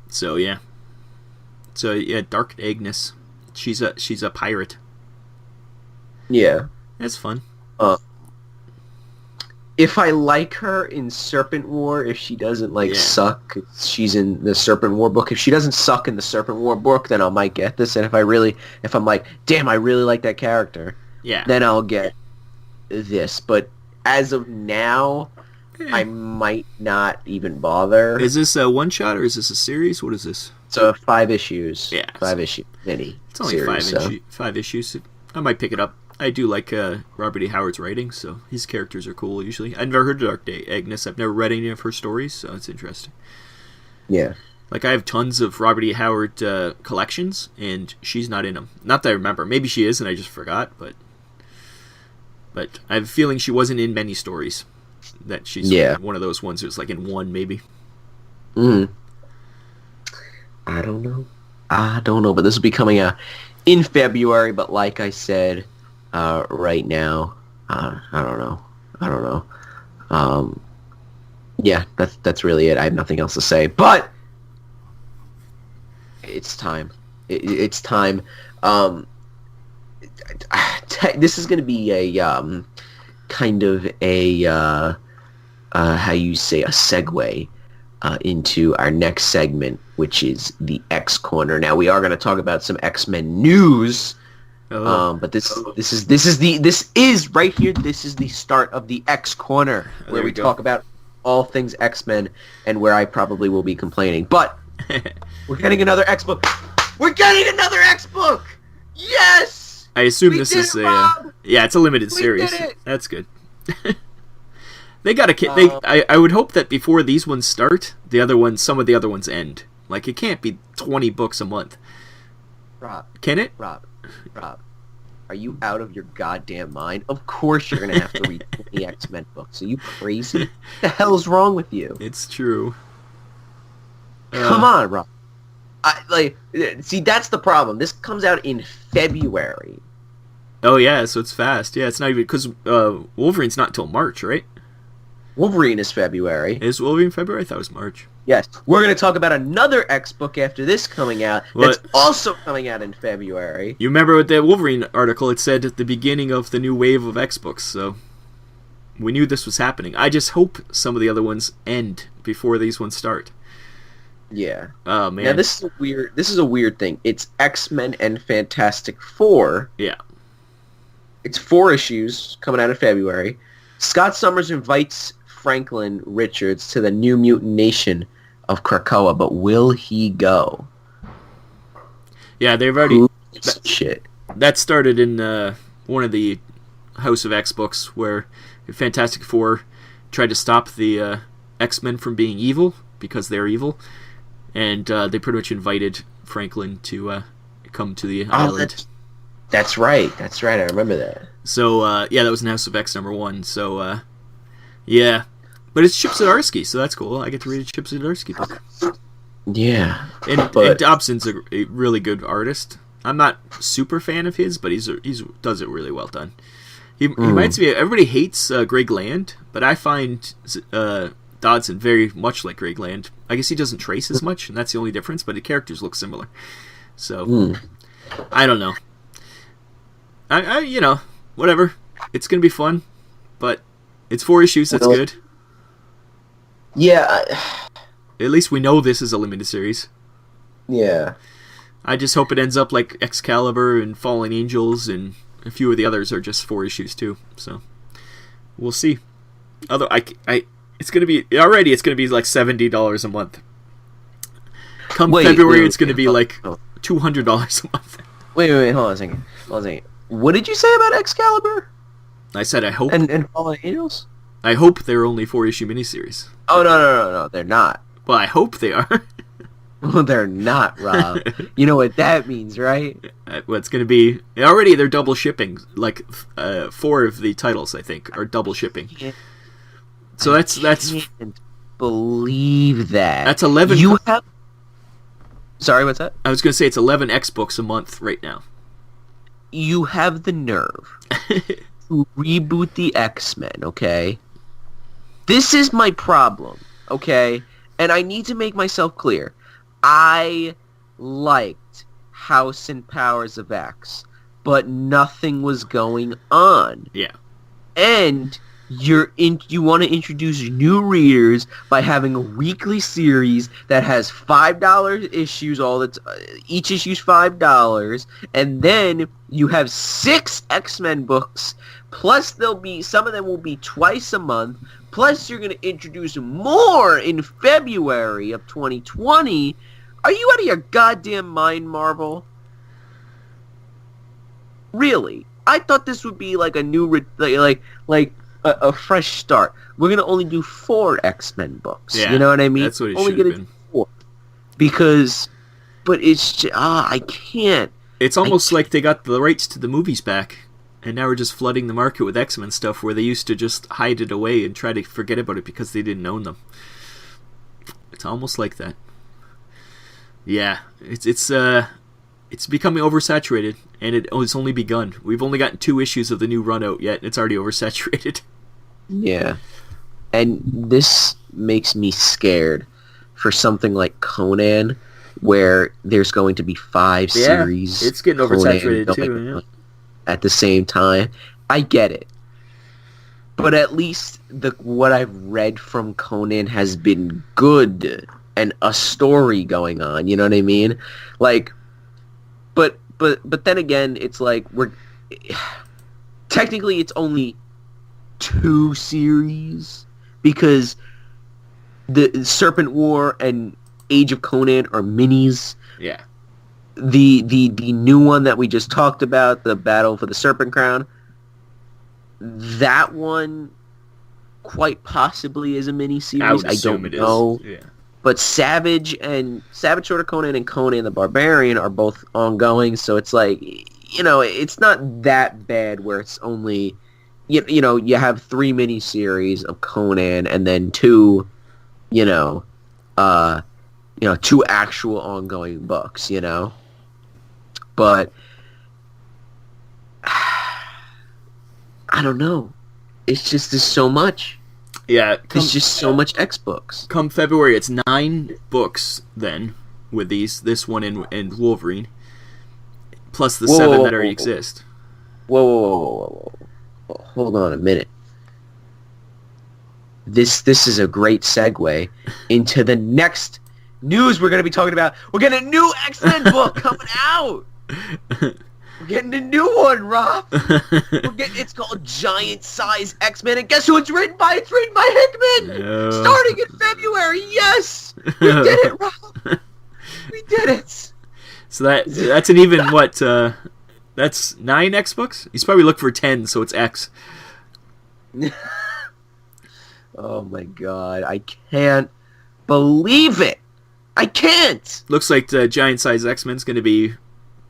So yeah. So yeah, Dark Agnes. She's a pirate. Yeah. That's fun. If I like her in Serpent War, if she doesn't suck, she's in the Serpent War book. If she doesn't suck in the Serpent War book, then I might get this. And if I'm like, damn, I really like that character, then I'll get this. But as of now, I might not even bother. Is this a one shot or is this a series? What is this? So 5 issues. Yeah. 5 issue mini. It's only series, 5 issues. I might pick it up. I do like Robert E. Howard's writing, so his characters are cool usually. I've never heard of Dark Agnes. I've never read any of her stories, so it's interesting. Yeah. Like, I have tons of Robert E. Howard collections, and she's not in them. Not that I remember. Maybe she is, and I just forgot, but I have a feeling she wasn't in many stories. That she's one of those ones who's like in one, maybe. I don't know, but this will be coming out in February, but like I said, right now, I don't know. Yeah, that's really it. I have nothing else to say, but it's time. It's time. This is going to be a kind of a how you say, a segue into our next segment, which is the X Corner. Now we are going to talk about some X-Men news. But this is right here. This is the start of the X Corner, where we talk about all things X-Men, and where I probably will be complaining. But we're getting another X book. We're getting another X book. Yes. I assume this is it's a limited series. Did it. That's good. They got to. I would hope that before these ones start, some of the other ones end. Like, it can't be 20 books a month. Rob, Can it? Rob, Rob, are you out of your goddamn mind? Of course you're gonna have to read 20 X-Men books. Are you crazy? What the hell's wrong with you? It's true. Come on, Rob. See, that's the problem. This comes out in February. Oh yeah, so it's fast. Yeah, it's not even because Wolverine's not until March, right? Wolverine is February. Is Wolverine February? I thought it was March. Yes. We're going to talk about another X book after this coming out that's also coming out in February. You remember with that Wolverine article, it said at the beginning of the new wave of X books, so we knew this was happening. I just hope some of the other ones end before these ones start. Yeah. Oh man. Now this is a weird thing. It's X-Men and Fantastic Four. Yeah. It's 4 issues coming out in February. Scott Summers invites Franklin Richards to the New Mutant Nation of Krakoa, but will he go? Yeah, they've already... Shit. That started in one of the House of X books where Fantastic Four tried to stop the X-Men from being evil because they're evil, and they pretty much invited Franklin to come to the island. That's right. That's right. I remember that. So, yeah, that was in House of X #1. So, yeah. But it's Chip Zdarsky, so that's cool. I get to read a Chip Zdarsky book. Yeah. And Dobson's a really good artist. I'm not super fan of his, but he's does it really well done. He reminds me of, everybody hates Greg Land, but I find Dodson very much like Greg Land. I guess he doesn't trace as much, and that's the only difference, but the characters look similar. So, I don't know. I you know, whatever. It's going to be fun, but it's 4 issues, that's good. Yeah. At least we know this is a limited series. Yeah. I just hope it ends up like Excalibur and Fallen Angels, and a few of the others are just 4 issues too. So we'll see. Although it's gonna be like $70 a month. Come February, it's gonna be like $200 a month. Wait, hold on a second. What did you say about Excalibur? I said I hope. And Fallen Angels? I hope they're only 4-issue miniseries. Oh no, they're not. Well, I hope they are. Well, they're not, Rob. You know what that means, right? Well, it's going to be... Already, they're double shipping. Like, 4 of the titles, I think, are double shipping. So that's... I can't believe that. That's 11... You have... Sorry, what's that? I was going to say it's 11 X books a month right now. You have the nerve to reboot the X-Men, okay? This is my problem, okay? And I need to make myself clear. I liked House and Powers of X, but nothing was going on. Yeah. And you want to introduce new readers by having a weekly series that has $5 issues, each issue's $5, and then you have 6 X-Men books, plus some of them will be twice a month, plus you're going to introduce more in February of 2020. Are you out of your goddamn mind, Marvel? Really? I thought this would be like a new, like a fresh start. We're going to only do 4 X-Men books. Yeah, you know what I mean? That's what it only should have been. 4. Because, but it's just, I can't. It's almost like they got the rights to the movies back, and now we're just flooding the market with X-Men stuff where they used to just hide it away and try to forget about it because they didn't own them. It's almost like that. Yeah, it's becoming oversaturated, and it's only begun. We've only gotten 2 issues of the new run out yet, and it's already oversaturated. Yeah. And this makes me scared for something like Conan, where there's going to be 5 series. It's getting oversaturated too, yeah. At the same time. I get it. But at least what I've read from Conan has been good, and a story going on, you know what I mean? Like, but then again, it's like technically it's only 2 series, because the Serpent War and Age of Conan are minis. Yeah. The new one that we just talked about, the Battle for the Serpent Crown, that one quite possibly is a miniseries. I don't know. Yeah. but Savage Sword of Conan and Conan the Barbarian are both ongoing, so it's like, it's not that bad where it's only, you have 3 miniseries of Conan and then 2, 2 actual ongoing books, But I don't know. It's just there's so much. Yeah, there's just so much X books. Come February, it's 9 books then with this one and Wolverine, plus the 7 that already exist. Whoa. Hold on a minute. This is a great segue into the next news we're going to be talking about. We're getting a new X-Men book coming out. We're getting a new one, Rob. It's called Giant Size X-Men, and guess who it's written by? It's written by Hickman. No. Starting in February. Yes, we did it, Rob. We did it. So that's an even what? That's 9 X books. He's probably looking for 10, so it's X. Oh my God, I can't believe it. I can't. Looks like the Giant Size X-Men's going to be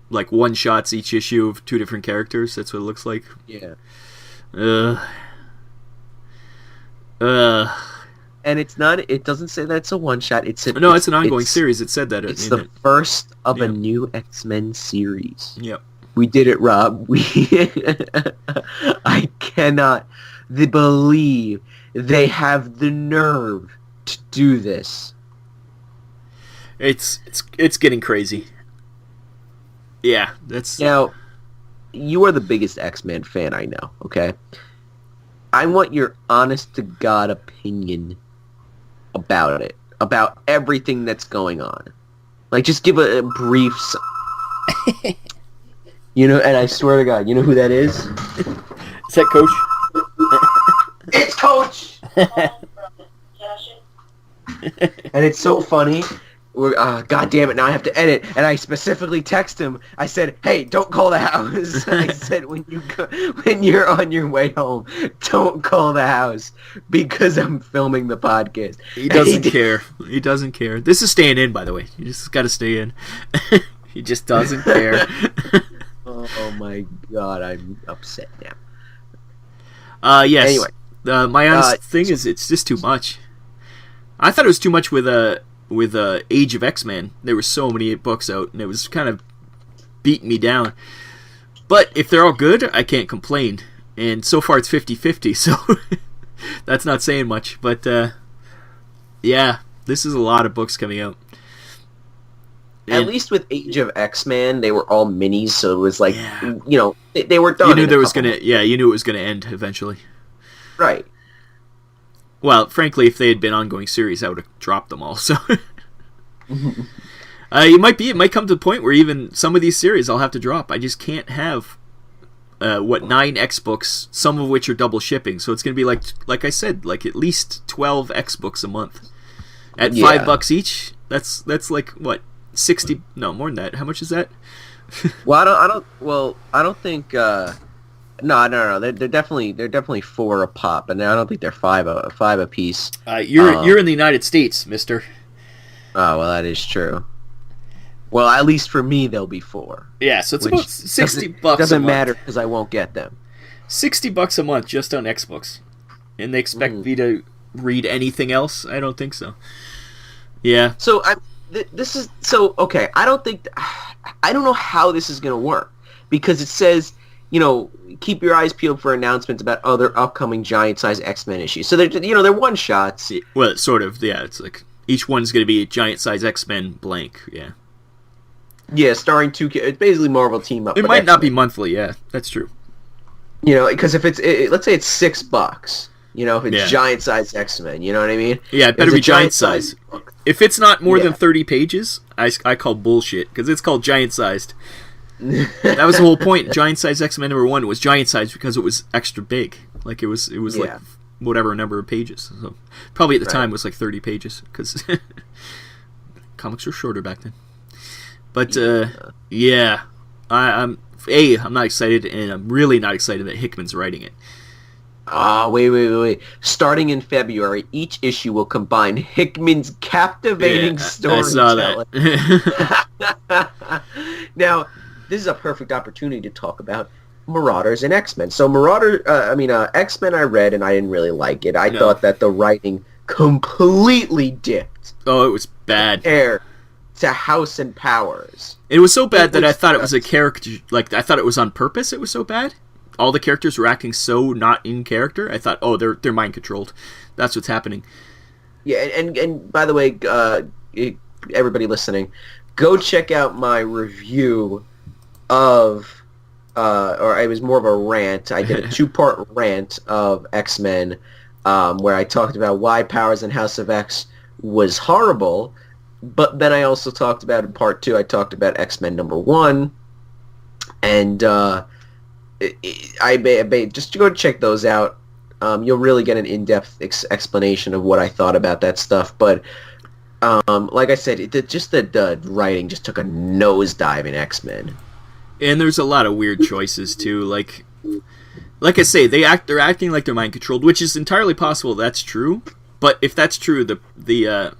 like one-shots each issue of 2 different characters. That's what it looks like. Yeah. And it's not. It doesn't say that it's a one-shot. It's an ongoing series. It said that. It's the first of a new X-Men series. Yep. We did it, Rob. I cannot believe they have the nerve to do this. It's getting crazy. Yeah, that's... Now, you are the biggest X-Men fan I know, okay? I want your honest-to-God opinion about it. About everything that's going on. Like, just give a brief... and I swear to God, you know who that is? Is that Coach? It's Coach! And it's so funny. God damn it, now I have to edit. And I specifically text him. I said, hey, don't call the house. I said, when you're on your way home, don't call the house because I'm filming the podcast. He doesn't care. He doesn't care. This is staying in, by the way. You just got to stay in. He just doesn't care. Oh my God, I'm upset now. Yes. Anyway. My honest thing is it's just too much. I thought it was too much with Age of X-Men. There were so many books out, and it was kind of beating me down. But if they're all good, I can't complain. And so far it's 50-50, so that's not saying much. But, yeah, this is a lot of books coming out. At least with Age of X-Men, they were all minis, so it was like, they were done. You knew you knew it was gonna end eventually. Right. Well, frankly, if they had been ongoing series, I would have dropped them all. So, it might come to the point where even some of these series I'll have to drop. I just can't have 9 X books, some of which are double shipping. So it's gonna be like I said, like at least 12 X books a month at $5 each. That's like what? 60? No, more than that. How much is that? Well, I don't think. No. They're definitely 4 a pop, and I don't think they're 5 a piece. You're in the United States, Mister. Oh well, that is true. Well, at least for me, they'll be 4. Yeah, so it's about $60. Doesn't matter because I won't get them. $60 a month just on X books, and they expect me to read anything else? I don't think so. Yeah. So this is okay. I don't know how this is gonna work because it says, keep your eyes peeled for announcements about other upcoming giant-size X-Men issues. So they're one-shots. Well, it's sort of, yeah. It's like each one's going to be a giant-size X-Men blank, yeah. Yeah, starring 2. It's basically Marvel team up. It might not be monthly, yeah. That's true. Because if let's say it's $6. If it's giant-size X-Men, you know what I mean? Yeah, it better be giant-size. If it's not more than 30 pages, I call bullshit because it's called giant-sized. That was the whole point. Giant Size X-Men #1 was giant size because it was extra big. Like it was like whatever number of pages. So probably at the time it was like 30 pages because comics were shorter back then. But I'm not excited, and I'm really not excited that Hickman's writing it. Wait. Starting in February, each issue will combine Hickman's captivating I saw storytelling. that. Now, this is a perfect opportunity to talk about Marauders and X-Men. So X-Men I read and I didn't really like it. I thought that the writing completely dipped. Oh, it was bad. Air to House and Powers. It was so bad that I thought it was a character. Like, I thought it was on purpose. It was so bad. All the characters were acting so not in character. I thought, oh, they're mind controlled. That's what's happening. Yeah, and by the way, everybody listening, go check out my review of, or it was more of a rant. I did a 2-part rant of X-Men, where I talked about why Powers and House of X was horrible. But then I also talked about, in part 2, I talked about X-Men #1, and just go check those out. You'll really get an in-depth explanation of what I thought about that stuff. But like I said, the writing just took a nosedive in X-Men. And there's a lot of weird choices too. Like I say, they're acting like they're mind controlled, which is entirely possible. That's true. But if that's true, the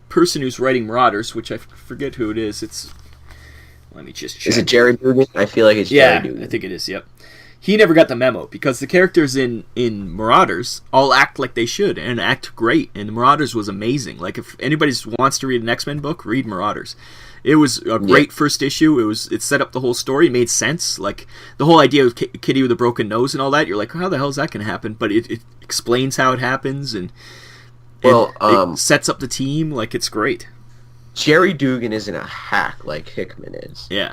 person who's writing Marauders, which I forget who it is, let me just check. Is it Jerry Dugan? I feel like it's Jerry Dugan. I think it is, yep. He never got the memo, because the characters in Marauders all act like they should, and act great, and Marauders was amazing. Like, if anybody wants to read an X-Men book, read Marauders. It was a great first issue. It set up the whole story, made sense. Like, the whole idea of Kitty with a broken nose and all that, you're like, how the hell is that going to happen? But it explains how it happens, and it sets up the team. Like, it's great. Jerry Dugan isn't a hack like Hickman is. Yeah.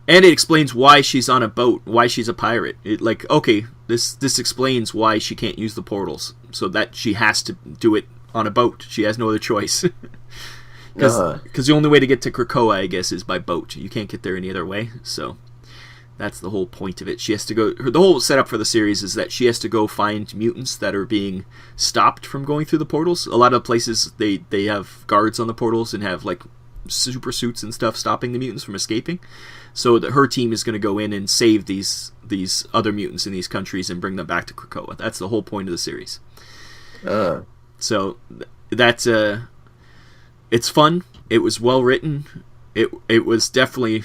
And it explains why she's on a boat, why she's a pirate. This explains why she can't use the portals, so that she has to do it on a boat. She has no other choice. Because the only way to get to Krakoa, I guess, is by boat. You can't get there any other way, so that's the whole point of it. She has to go. The whole setup for the series is that she has to go find mutants that are being stopped from going through the portals. A lot of places they have guards on the portals and have like super suits and stuff stopping the mutants from escaping. So that her team is going to go in and save these other mutants in these countries and bring them back to Krakoa. That's the whole point of the series. So that's it's fun. It was well written. It was definitely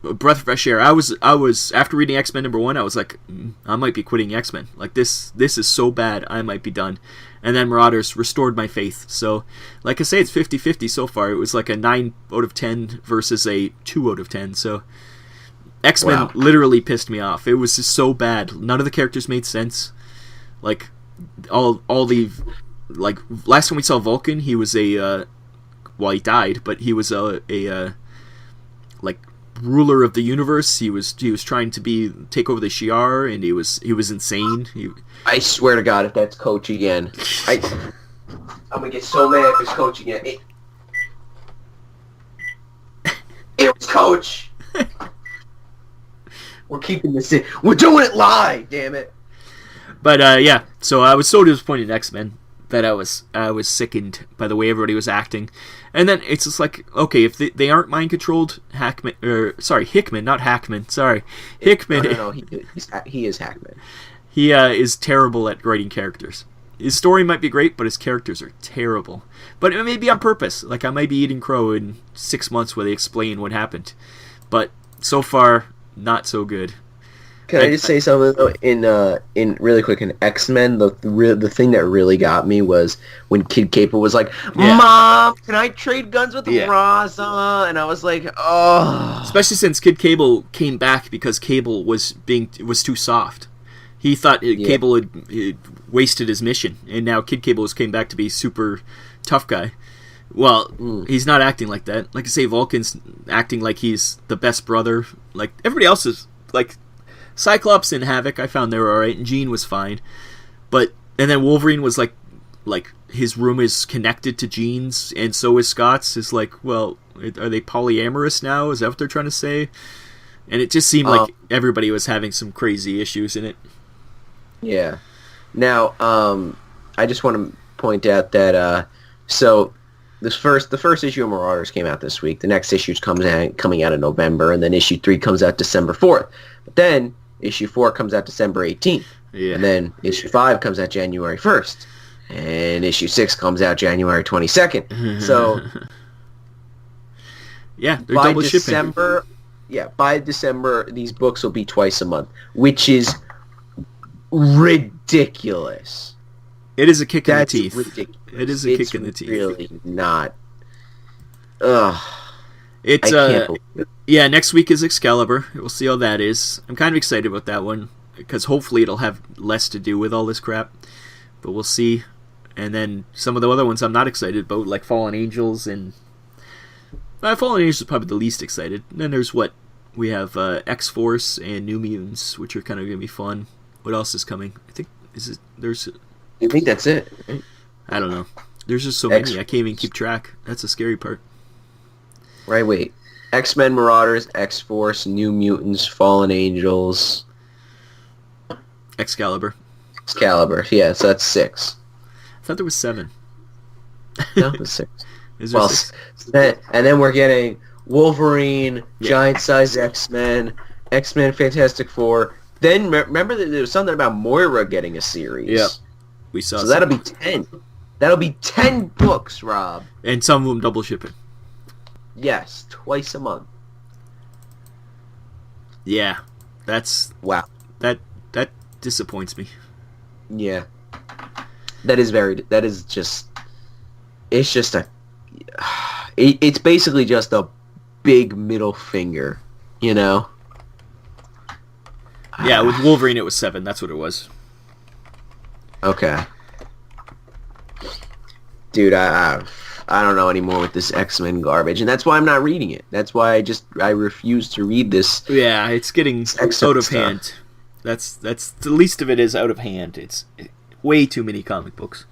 a breath of fresh air. I was after reading X-Men #1, I was like, I might be quitting X-Men. Like this is so bad, I might be done. And then Marauders restored my faith. So, like I say, it's 50-50 so far. It was like a 9 out of 10 versus a 2 out of 10. So X-Men literally pissed me off. It was just so bad. None of the characters made sense. Like all the like last time we saw Vulcan, he was he died, but he was a like ruler of the universe. He was trying to take over the Shi'ar, and he was insane. I swear to God, if that's Coach again, I'm gonna get so mad if it's Coach again. It was Coach. We're keeping this in. We're doing it live, damn it. But yeah, so I was so disappointed in X-Men that I was sickened by the way everybody was acting. And then it's just like, okay, if they aren't mind controlled, Hickman, not Hackman. Sorry, Hickman. No, he is Hackman. He is terrible at writing characters. His story might be great, but his characters are terrible. But it may be on purpose. Like, I might be eating crow in 6 months where they explain what happened. But so far, not so good. Can I just say something though? In really quick, in X-Men, the thing that really got me was when Kid Cable was like, "Mom, can I trade guns with Raza?" And I was like, "Oh." Especially since Kid Cable came back because Cable was too soft. He thought Cable had wasted his mission, and now Kid Cable came back to be super tough guy. Well, he's not acting like that. Like I say, Vulcan's acting like he's the best brother. Like everybody else is like. Cyclops and Havoc, I found they were alright, and Jean was fine. And then Wolverine was like his room is connected to Jean's, and so is Scott's. It's like, well, are they polyamorous now? Is that what they're trying to say? And it just seemed like everybody was having some crazy issues in it. Yeah. Now, I just want to point out that, so the first issue of Marauders came out this week. The next issue coming out in November, and then issue 3 comes out December 4th. But then issue 4 comes out December 18th. Yeah. And then issue 5 comes out January 1st. And issue 6 comes out January 22nd. So yeah, they're by double shipping. by December, these books will be twice a month, which is ridiculous. It is a kick in the That's teeth. ridiculous. It is a kick in the teeth. Really not. Ugh. It's I can't believe it. yeah, next week is Excalibur. We'll see how that is. I'm kind of excited about that one because hopefully it'll have less to do with all this crap. But we'll see. And then some of the other ones I'm not excited about, like Fallen Angels and Fallen Angels is probably the least excited. And then there's what we have X-Force and New Mutants, which are kind of gonna be fun. What else is coming? I think there's. I think that's it. Right? I don't know. There's just so many. I can't even keep track. That's the scary part. Right, wait. X-Men, Marauders, X-Force, New Mutants, Fallen Angels, Excalibur. Excalibur. Yeah, so that's 6. I thought there was 7. No, it's 6. Is there 6? And then we're getting Wolverine, giant-sized X-Men, X-Men Fantastic Four. Then remember that there was something about Moira getting a series. Yeah. We saw so that'll be 10. That'll be 10 books, Rob. And some of them double shipping. Yes, twice a month. Yeah. That's... Wow. That disappoints me. Yeah. That is just... It's just a... It's basically just a big middle finger, you know? Yeah, with Wolverine it was 7. That's what it was. Okay. Dude, I don't know anymore with this X-Men garbage, and that's why I'm not reading it. That's why I refuse to read this. Yeah, it's getting out of hand. That's the least of it is out of hand. It's way too many comic books.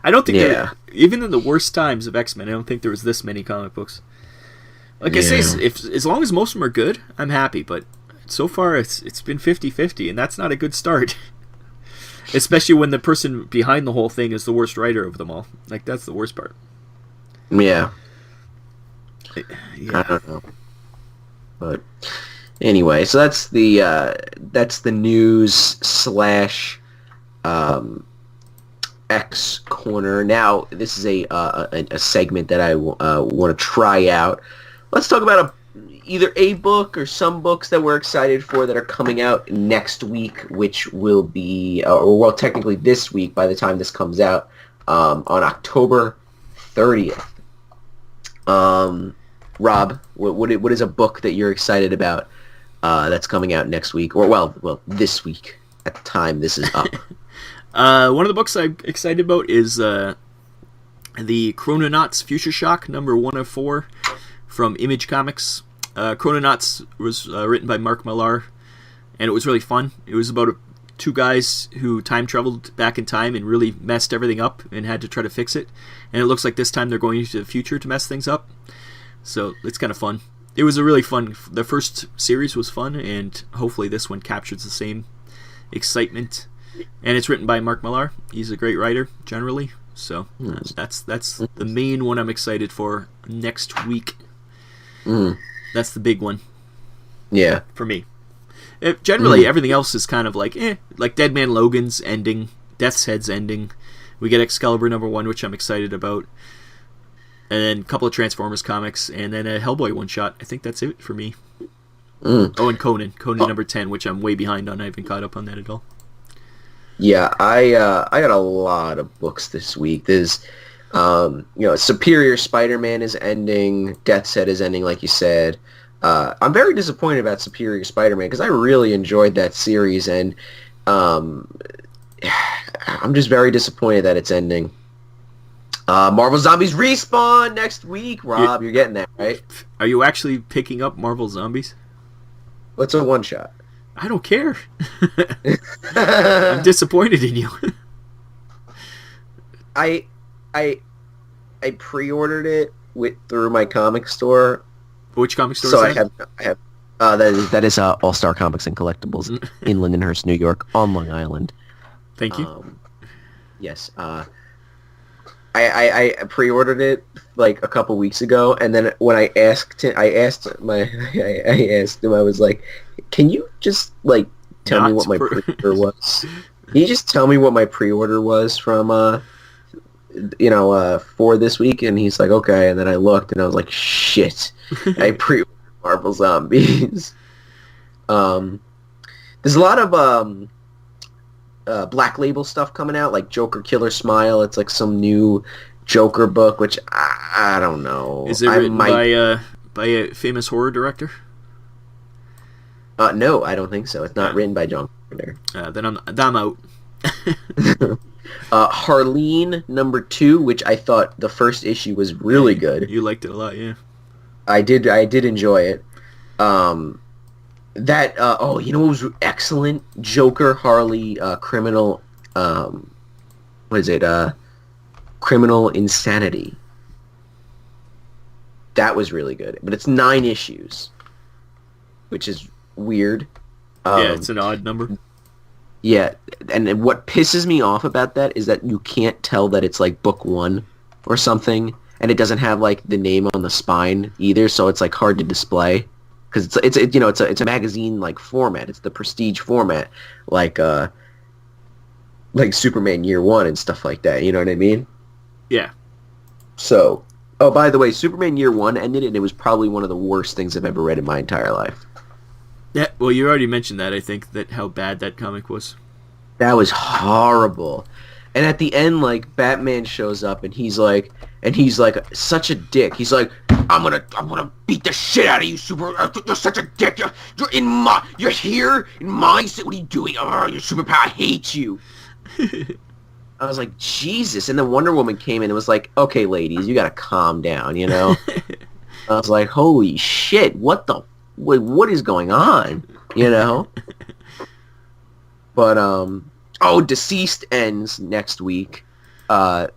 I don't think even in the worst times of X-Men, I don't think there was this many comic books. Like I say, as long as most of them are good, I'm happy, but so far it's been 50-50, and that's not a good start. Especially when the person behind the whole thing is the worst writer of them all. Like, that's the worst part. Yeah. I don't know. But anyway, so that's the news / X corner. Now, this is a segment that I want to try out. Let's talk about either a book or some books that we're excited for that are coming out next week, which will be, technically this week by the time this comes out, on October 30th. Rob, what is a book that you're excited about that's coming out next week, or well, this week at the time this is up? One of the books I'm excited about is the Chrononauts Future Shock number 1 of 4 from Image Comics. Chrononauts was written by Mark Millar, and it was really fun. It was about 2 guys who time traveled back in time and really messed everything up and had to try to fix it. And it looks like this time they're going into the future to mess things up. So it's kind of fun. It was a really fun... The first series was fun, and hopefully this one captures the same excitement. And it's written by Mark Millar. He's a great writer, generally. So that's the main one I'm excited for next week. That's the big one. Yeah. For me. Generally, everything else is kind of like, like Dead Man Logan's ending, Death's Head's ending. We get Excalibur number 1, which I'm excited about. And then a couple of Transformers comics, and then a Hellboy one-shot. I think that's it for me. Oh, and Conan number 10, which I'm way behind on. I haven't caught up on that at all. Yeah, I got a lot of books this week. There's, Superior Spider-Man is ending. Death's Head is ending, like you said. I'm very disappointed about Superior Spider-Man because I really enjoyed that series, and I'm just very disappointed that it's ending. Marvel Zombies Respawn next week. Rob, you're getting that, right? Are you actually picking up Marvel Zombies? What's a one-shot? I don't care. I'm disappointed in you. I pre-ordered it through my comic store. Which comic store so is that? I have that is All Star Comics and Collectibles in Lindenhurst, New York, on Long Island. Thank you. Yes. I pre-ordered it like a couple weeks ago, and then when I asked him, I was like, "Can you just like tell me what my pre-order was?" Can you just tell me what my pre-order was from for this week? And he's like, okay. And then I looked and I was like, shit, I pre-ordered Marvel Zombies. There's a lot of Black Label stuff coming out, like Joker Killer Smile. It's like some new Joker book, which I don't know. Is it written by a famous horror director? No, I don't think so. It's not written by John Carpenter. Then I'm out. Harleen #2, which I thought the first issue was really good. You liked it a lot, yeah. I did enjoy it. You know what was excellent? Joker Harley Criminal Criminal Insanity. That was really good. But it's 9 issues, which is weird. Yeah, it's an odd number. Yeah, and what pisses me off about that is that you can't tell that it's like book 1 or something, and it doesn't have like the name on the spine either, so it's like hard to display because it's a magazine like format. It's the prestige format, like Superman Year One and stuff like that. You know what I mean? Yeah. So, oh, by the way, Superman Year One ended, and it was probably one of the worst things I've ever read in my entire life. Yeah, well, you already mentioned that, I think, that how bad that comic was. That was horrible. And at the end, like, Batman shows up, and he's like such a dick. He's like, I'm gonna beat the shit out of you, you're such a dick. You're here in my city. What are you doing? Oh, you're superpower. I hate you. I was like, Jesus. And then Wonder Woman came in and was like, okay, ladies, you gotta calm down, you know? I was like, holy shit, what is going on? You know? But, Deceased ends next week. The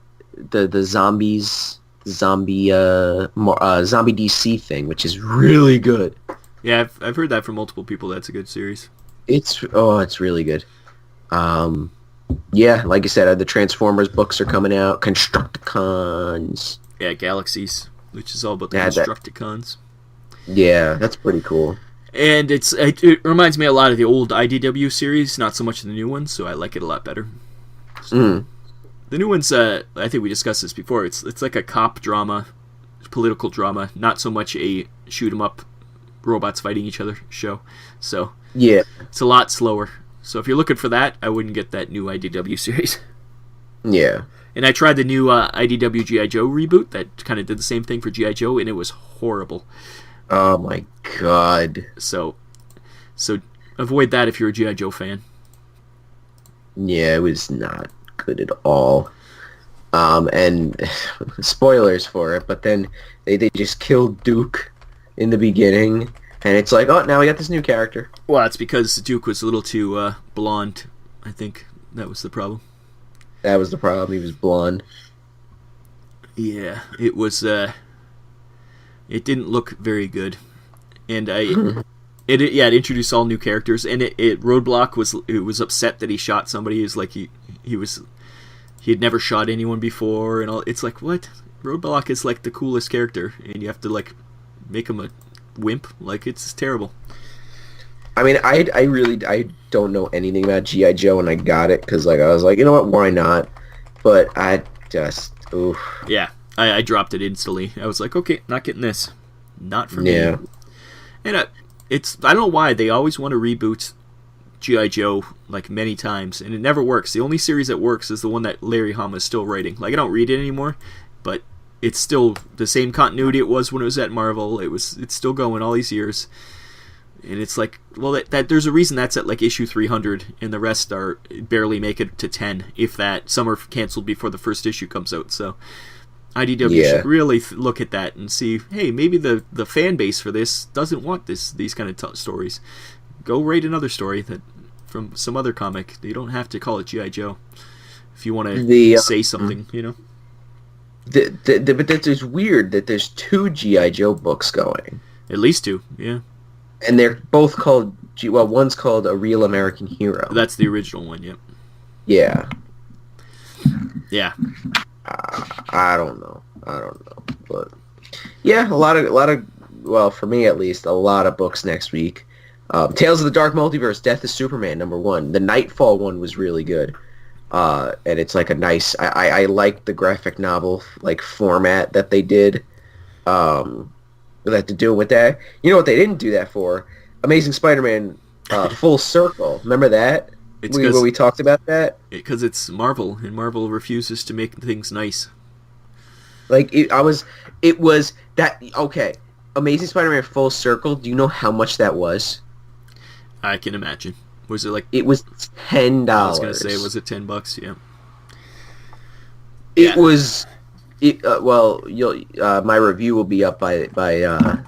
zombie DC thing, which is really good. Yeah, I've heard that from multiple people. That's a good series. It's really good. Yeah, like I said, the Transformers books are coming out. Constructicons. Yeah, Galaxies, which is all about the Constructicons. Yeah, that's pretty cool. And it reminds me a lot of the old IDW series, not so much the new ones, so I like it a lot better. So, the new ones, I think we discussed this before, it's like a cop drama, political drama, not so much a shoot-'em-up, robots fighting each other show. So, yeah, it's a lot slower. So if you're looking for that, I wouldn't get that new IDW series. Yeah. And I tried the new IDW G.I. Joe reboot that kind of did the same thing for G.I. Joe, and it was horrible. Oh my god. So avoid that if you're a G.I. Joe fan. Yeah, it was not good at all. And spoilers for it, but then they just killed Duke in the beginning, and it's like, oh, now we got this new character. Well, it's because Duke was a little too blonde. I think that was the problem. That was the problem. He was blonde. Yeah, it was. It didn't look very good, and it introduced all new characters, and Roadblock was upset that he shot somebody. It's like he had never shot anyone before, and all. It's like, what? Roadblock is like the coolest character, and you have to like make him a wimp. Like, it's terrible. I mean, I don't know anything about G.I. Joe, and I got it because like I was like, you know what, why not? But I just, oof. Yeah, I dropped it instantly. I was like, okay, not getting this, not for me. Yeah. And I don't know why they always want to reboot G.I. Joe like many times, and it never works. The only series that works is the one that Larry Hama is still writing. Like, I don't read it anymore, but it's still the same continuity it was when it was at Marvel. It's still going all these years. And it's like, well, that there's a reason that's at like issue 300, and the rest are barely make it to 10, if that. Some are canceled before the first issue comes out. So IDW should really look at that and see, hey, maybe the fan base for this doesn't want these kind of stories. Go write another story that from some other comic. You don't have to call it G.I. Joe if you want to say something, you know. But it's weird that there's 2 G.I. Joe books going. At least 2, yeah. And they're both called, one's called A Real American Hero. That's the original one, yep. Yeah. Yeah. I don't know. But yeah, a lot of, well, for me at least, a lot of books next week. Tales of the Dark Multiverse, Death of Superman, #1. The Nightfall one was really good. And it's like a nice... I like the graphic novel like format that they did. That to do with that. You know what they didn't do that for? Amazing Spider-Man Full Circle. Remember that? When we talked about that? Because it's Marvel, and Marvel refuses to make things nice. Like, it was that... Okay, Amazing Spider-Man Full Circle, do you know how much that was? I can imagine. Was it like... It was $10. I was going to say, was it $10? Yeah. It was... well, my review will be up by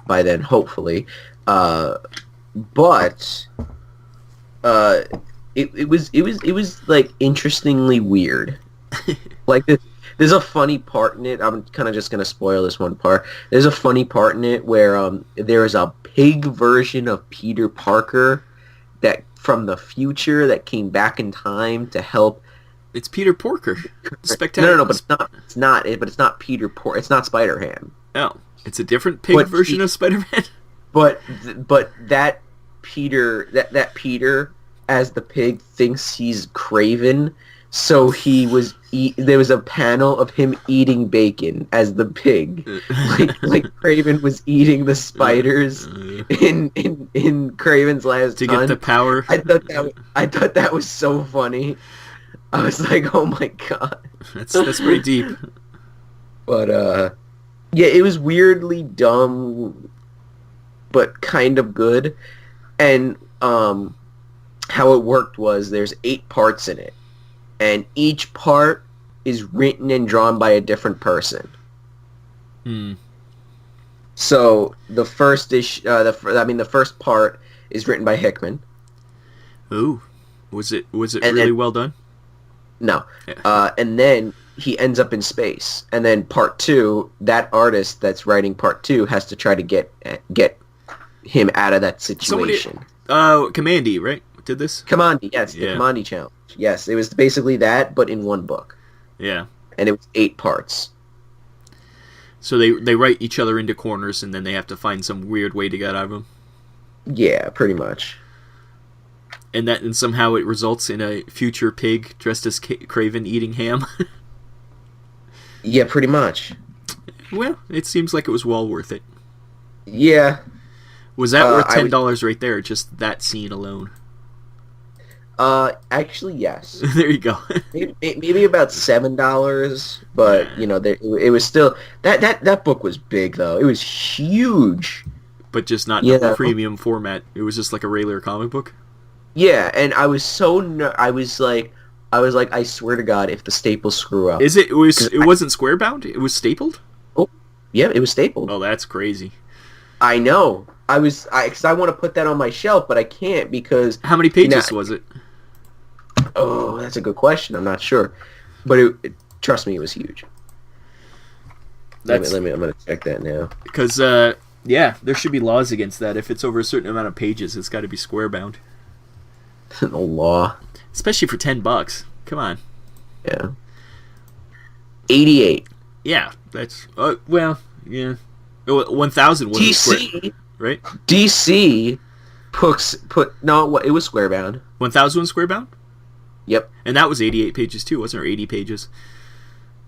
then, hopefully. But it was like interestingly weird. Like there's a funny part in it. I'm kind of just gonna spoil this one part. There's a funny part in it where there is a pig version of Peter Parker that from the future that came back in time to help. It's Peter Porker. Spectacular. No, but it's not. But it's not Peter Porker. It's not Spider-Ham. Oh, it's a different pig version of Spider-Man. But that Peter, that Peter as the pig thinks he's Craven, so there was a panel of him eating bacon as the pig, like Craven was eating the spiders in Craven's Last to Hunt. Get the power. I thought that was so funny. I was like, oh my god. That's pretty deep. But, yeah, it was weirdly dumb, but kind of good. And, how it worked was there's 8 parts in it. And each part is written and drawn by a different person. So, the first the first part is written by Hickman. Ooh. Was it really well done? No. And then he ends up in space. And then part 2, that artist that's writing part 2 has to try to get him out of that situation. Kamandi, right? Did this? Kamandi, yes. The Kamandi challenge. Yes, it was basically that, but in one book. Yeah. And it was 8 parts. So they write each other into corners, and then they have to find some weird way to get out of them? Yeah, pretty much. And somehow it results in a future pig dressed as Craven eating ham. Yeah, pretty much. Well, it seems like it was well worth it. Yeah. Was that worth $10 right there? Just that scene alone. Actually, yes. There you go. maybe about $7, but it was still that book was big though. It was huge. But just not in a premium format. It was just like a regular comic book. Yeah, and I was I was like, I swear to God, if the staples screw up. It wasn't square bound? It was stapled? Oh, yeah, it was stapled. Oh, that's crazy. I know. Because I want to put that on my shelf, but I can't because... How many pages was it? Oh, that's a good question. I'm not sure. But trust me, it was huge. Let me. I'm going to check that now. Because, there should be laws against that. If it's over a certain amount of pages, it's got to be square bound. No law. Especially for $10. Come on. Yeah. 88. Yeah, that's... yeah. 1,000 was DC, square, right? DC it was square bound. 1,000 was square bound? Yep. And that was 88 pages too, wasn't it? Or 80 pages?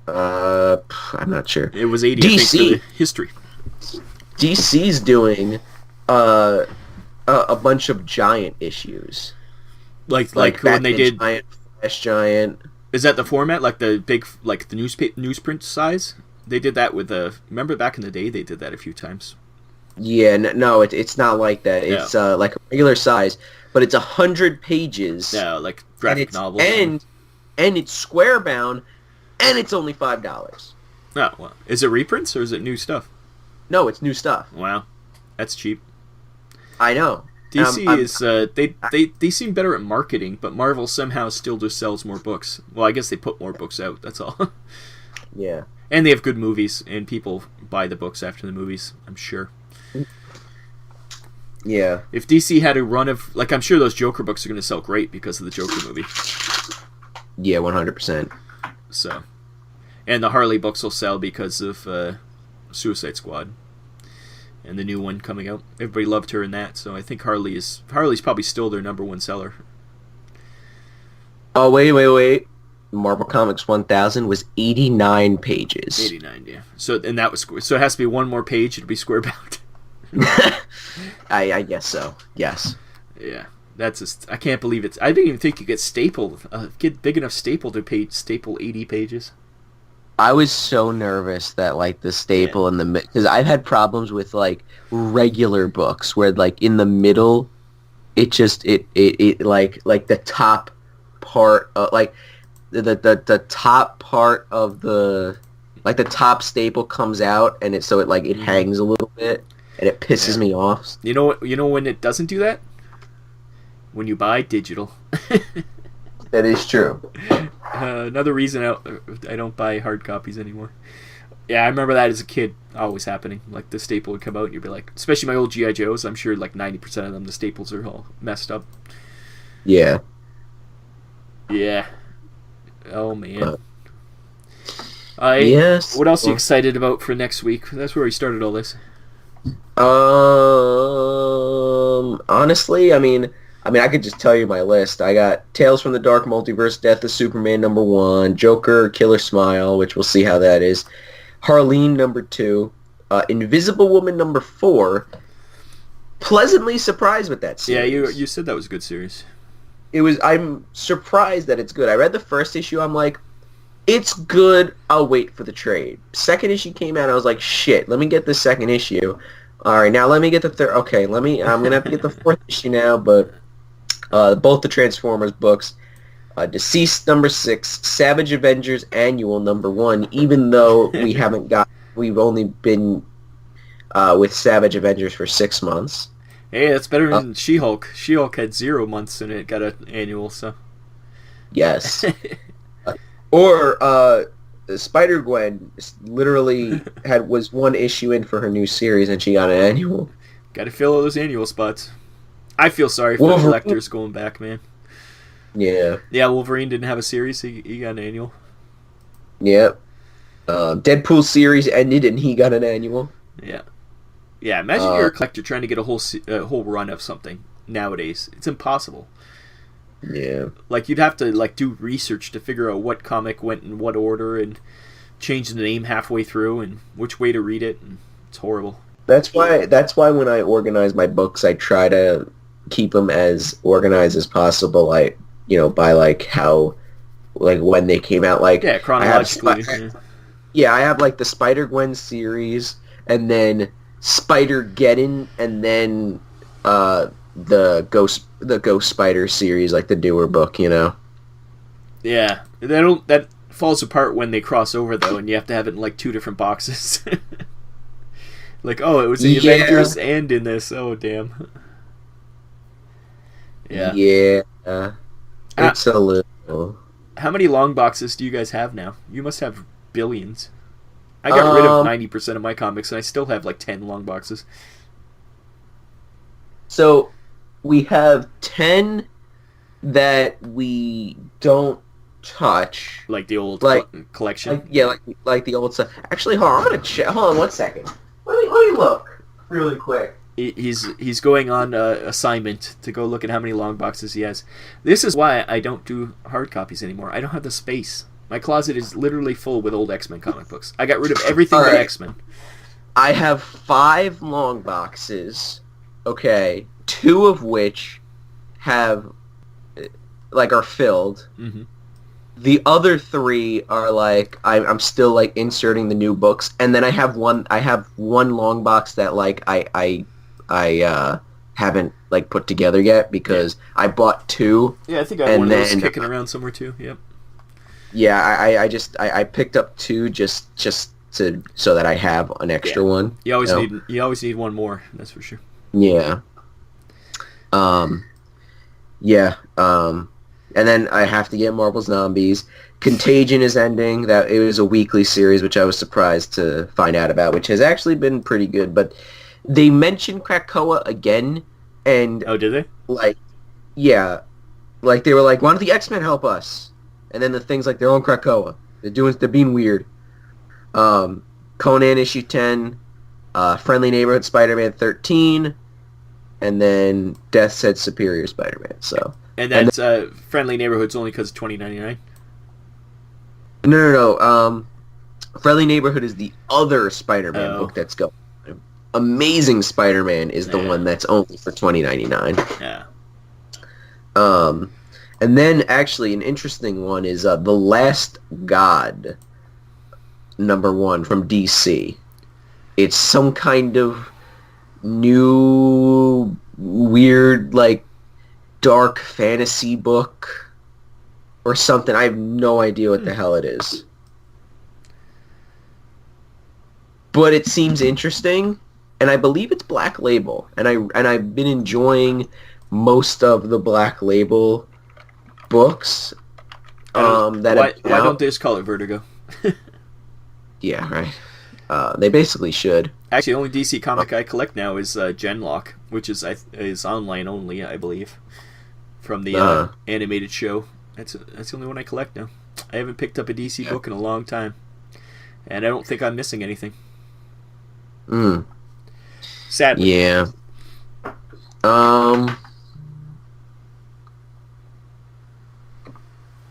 I'm not sure. It was 80, DC, I think, for the history. DC's doing a bunch of giant issues. Like when they did Giant, Flash Giant. Is that the format, like the big, like the newsprint size? They did that with remember back in the day they did that a few times. Yeah, no, it's not like that. It's like a regular size, but it's 100 pages. Yeah, like graphic novel. And it's square bound, and it's only $5. Oh, well. Is it reprints or is it new stuff? No, it's new stuff. Wow, that's cheap. I know. DC is they seem better at marketing, but Marvel somehow still just sells more books. Well, I guess they put more books out. That's all. Yeah. And they have good movies, and people buy the books after the movies, I'm sure. Yeah. If DC had a run of... I'm sure those Joker books are going to sell great because of the Joker movie. Yeah, 100%. So. And the Harley books will sell because of Suicide Squad. and the new one coming out. Everybody loved her in that, so I think Harley's probably still their number one seller. Oh, wait. Marvel Comics 1000 was 89 pages. 89, yeah. So and that was so it has to be one more page to be square bound. I guess so. Yes. Yeah. I can't believe it's. I didn't even think you get big enough staple to staple 80 pages. I was so nervous that like the staple in the because I've had problems with like regular books where like in the middle, it just it like the top part like the top part of the like the top staple comes out and it hangs a little bit and it pisses me off. You know when it doesn't do that? When you buy digital. That is true. Another reason I don't buy hard copies anymore. Yeah, I remember that as a kid always happening. Like the staple would come out and you'd be like, especially my old G.I. Joes, I'm sure like 90% of them, the staples are all messed up. Yeah. Yeah. Oh, man. Yes. What else are you excited about for next week? That's where we started all this. Honestly, I mean, I could just tell you my list. I got Tales from the Dark Multiverse, Death of Superman #1, Joker, Killer Smile, which we'll see how that is, Harleen #2, Invisible Woman #4. Pleasantly surprised with that series. Yeah, you said that was a good series. I'm surprised that it's good. I read the first issue, I'm like, it's good, I'll wait for the trade. Second issue came out, I was like, shit, let me get the second issue. Alright, now let me get the third. Okay, I'm going to have to get the fourth issue now, but both the Transformers books, Deceased #6, Savage Avengers Annual #1, even though we've only been with Savage Avengers for 6 months. Hey, that's better than She-Hulk. She-Hulk had 0 months and it got an annual, so. Yes. Or Spider-Gwen literally was 1 issue in for her new series and she got an annual. Got to fill those annual spots. I feel sorry for the collectors going back, man. Yeah. Yeah, Wolverine didn't have a series. He got an annual. Yep. Deadpool series ended and he got an annual. Yeah. Yeah, imagine you're a collector trying to get a whole run of something nowadays. It's impossible. Yeah. Like, you'd have to like do research to figure out what comic went in what order and change the name halfway through and which way to read it. And it's horrible. That's why when I organize my books, I try to keep them as organized as possible. Like, by like how, like when they came out. Like, yeah, chronologically. I have like the Spider-Gwen series, and then Spider-Geddon, and then the Ghost Spider series, like the newer book. Yeah, that falls apart when they cross over though, and you have to have it in like 2 different boxes. Like, oh, it was the Avengers and in this. Oh, damn. Yeah. Yeah. It's a little. How many long boxes do you guys have now? You must have billions. I got rid of 90% of my comics, and I still have like 10 long boxes. So, we have 10 that we don't touch. Like the old collection? Like the old stuff. Actually, hold on, I'm going to check. Hold on 1 second. Let me look really quick. He's going on assignment to go look at how many long boxes he has. This is why I don't do hard copies anymore. I don't have the space. My closet is literally full with old X-Men comic books. I got rid of everything but X-Men. I have 5 long boxes. Okay, 2 of which are filled. Mm-hmm. The other 3 are like I'm still like inserting the new books, and then I have one long box that like I haven't like put together yet because I bought 2. Yeah, I think I have one of those kicking around somewhere too. Yep. Yeah, I picked up 2 just so that I have an extra one. You always need one more. That's for sure. Yeah. And then I have to get Marvel Zombies. Contagion is ending. That it was a weekly series, which I was surprised to find out about, which has actually been pretty good. But they mentioned Krakoa again, and oh, did they? Like, yeah, like they were like, "Why don't the X-Men help us?" And then the things like they're on Krakoa. They're being weird. Conan issue 10, Friendly Neighborhood Spider-Man 13, and then Death Said Superior Spider-Man. So, And that's Friendly Neighborhoods only because of $20.99. No. Friendly Neighborhood is the other Spider-Man book that's going. Amazing Spider-Man is the one that's only for $20.99. Yeah. And then actually an interesting one is The Last God, #1 from DC. It's some kind of new weird like dark fantasy book or something. I have no idea what the hell it is. But it seems interesting, and I believe it's Black Label, and I've been enjoying most of the Black Label books. Why don't they just call it Vertigo? Yeah, right. They basically should. Actually, the only DC comic I collect now is Genlock, which is online only, I believe, from the animated show. That's the only one I collect now. I haven't picked up a DC book in a long time, and I don't think I'm missing anything. Sadly. Yeah.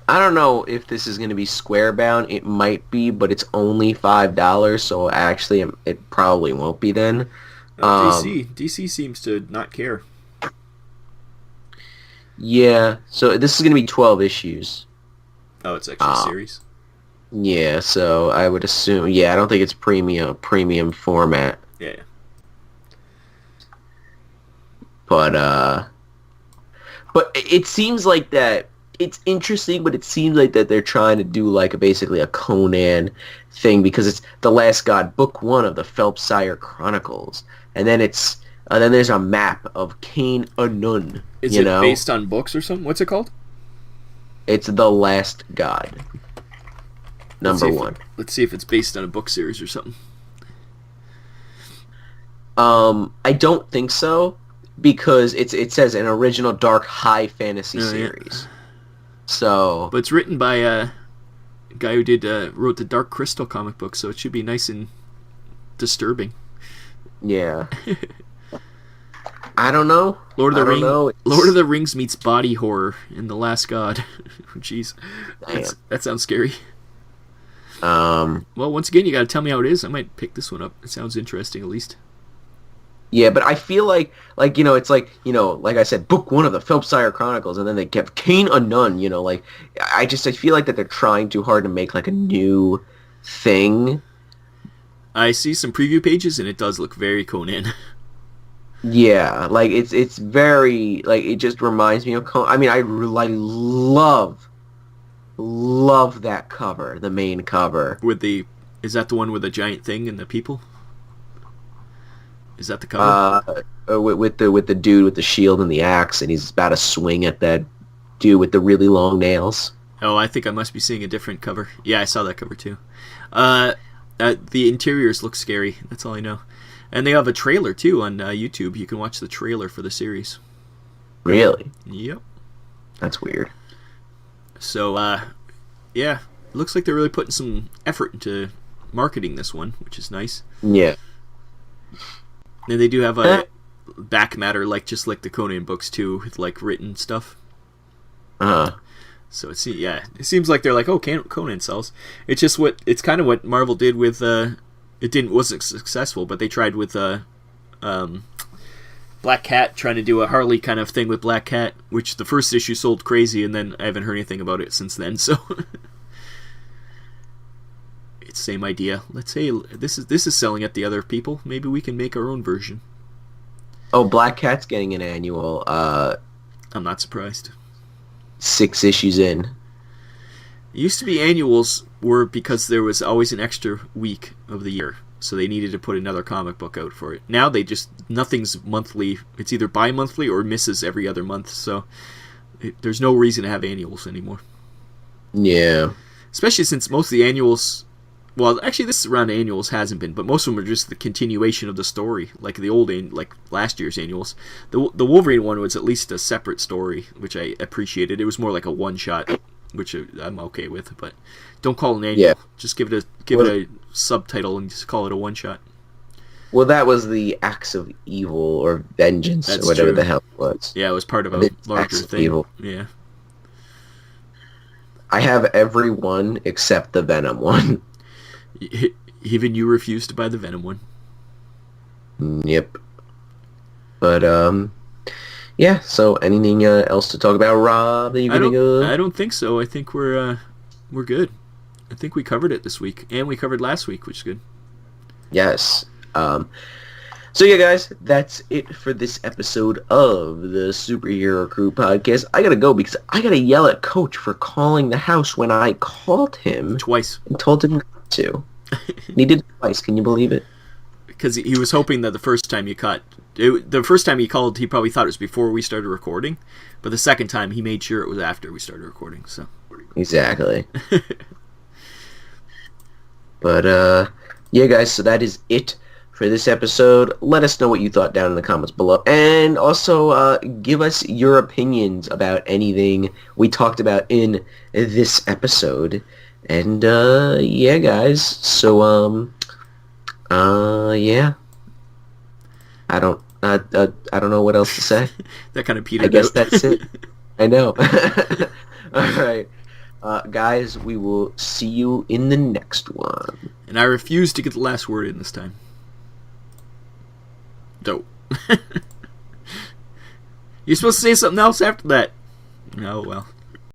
I don't know if this is going to be square bound. It might be, but it's only $5, so actually it probably won't be then. DC seems to not care. Yeah, so this is going to be 12 issues. Oh, it's actually a series. Yeah, so I would assume. Yeah, I don't think it's premium format. Yeah. But it seems like that. It's interesting, but it seems like that they're trying to do like basically a Conan thing because it's The Last God, Book 1 of the Phelpshire Chronicles, and then then there's a map of Cain Anun. Is it based on books or something? What's it called? It's The Last God, #1. Let's see if it's based on a book series or something. I don't think so because it says an original dark high fantasy series. Yeah. So, but it's written by a guy who wrote the Dark Crystal comic book, so it should be nice and disturbing. Yeah. I don't know. Lord of the Rings meets body horror in The Last God. Jeez, that sounds scary. Well, once again, you got to tell me how it is. I might pick this one up. It sounds interesting, at least. Yeah, but I feel like it's like like I said, Book 1 of the Phelpshire Chronicles, and then they kept Cain Anun. Like I feel like that they're trying too hard to make like a new thing. I see some preview pages, and it does look very Conan. Yeah, like it's very like it just reminds me of Conan. I mean, I love that cover, the main cover. Is that the one with the giant thing and the people? Is that the cover? With the dude with the shield and the axe, and he's about to swing at that dude with the really long nails. Oh, I think I must be seeing a different cover. Yeah, I saw that cover too. The interiors look scary. That's all I know. And they have a trailer too on YouTube. You can watch the trailer for the series. Really? Yep. That's weird. So, yeah, it looks like they're really putting some effort into marketing this one, which is nice. Yeah. And they do have a back matter, just like the Conan books too, with like written stuff. So it seems like they're like, oh, Conan sells. It's kind of what Marvel did with wasn't successful, but they tried with Black Cat, trying to do a Harley kind of thing with Black Cat, which the first issue sold crazy, and then I haven't heard anything about it since then. So it's the same idea. Let's say this is selling at the other people. Maybe we can make our own version. Oh, Black Cat's getting an annual. I'm not surprised. 6 issues in. It used to be annuals were because there was always an extra week of the year, so they needed to put another comic book out for it. Now nothing's monthly. It's either bi-monthly or misses every other month, so there's no reason to have annuals anymore. Yeah. Especially since most of the annuals... Well, actually, this round of annuals hasn't been, but most of them are just the continuation of the story, like like last year's annuals. The Wolverine one was at least a separate story, which I appreciated. It was more like a one-shot, which I'm okay with, but don't call it an annual. Yeah. Just give it a subtitle and just call it a one-shot. Well, that was the acts of evil or vengeance That's or whatever true. the hell it was. Yeah, it was part of a It's larger acts of thing. evil. Yeah. I have every one except the Venom one. Even you refused to buy the Venom one. Yep. But yeah. So anything else to talk about, Rob? That you're gonna go? I don't think so. I think we're good. I think we covered it this week, and we covered last week, which is good. Yes. So yeah, guys, that's it for this episode of the Superhero Crew podcast. I gotta go because I gotta yell at Coach for calling the house when I called him Twice. and told him not to. And he did it twice. Can you believe it? Because he was hoping that the first time he called, he probably thought it was before we started recording, but the second time he made sure it was after we started recording. So Exactly. But yeah, guys. So that is it for this episode. Let us know what you thought down in the comments below, and also give us your opinions about anything we talked about in this episode. And yeah, guys. So yeah. I don't know what else to say. that kind of petered I guess out. that's it. I know. All right. Guys, we will see you in the next one. And I refuse to get the last word in this time. Dope. You're supposed to say something else after that. Oh, well.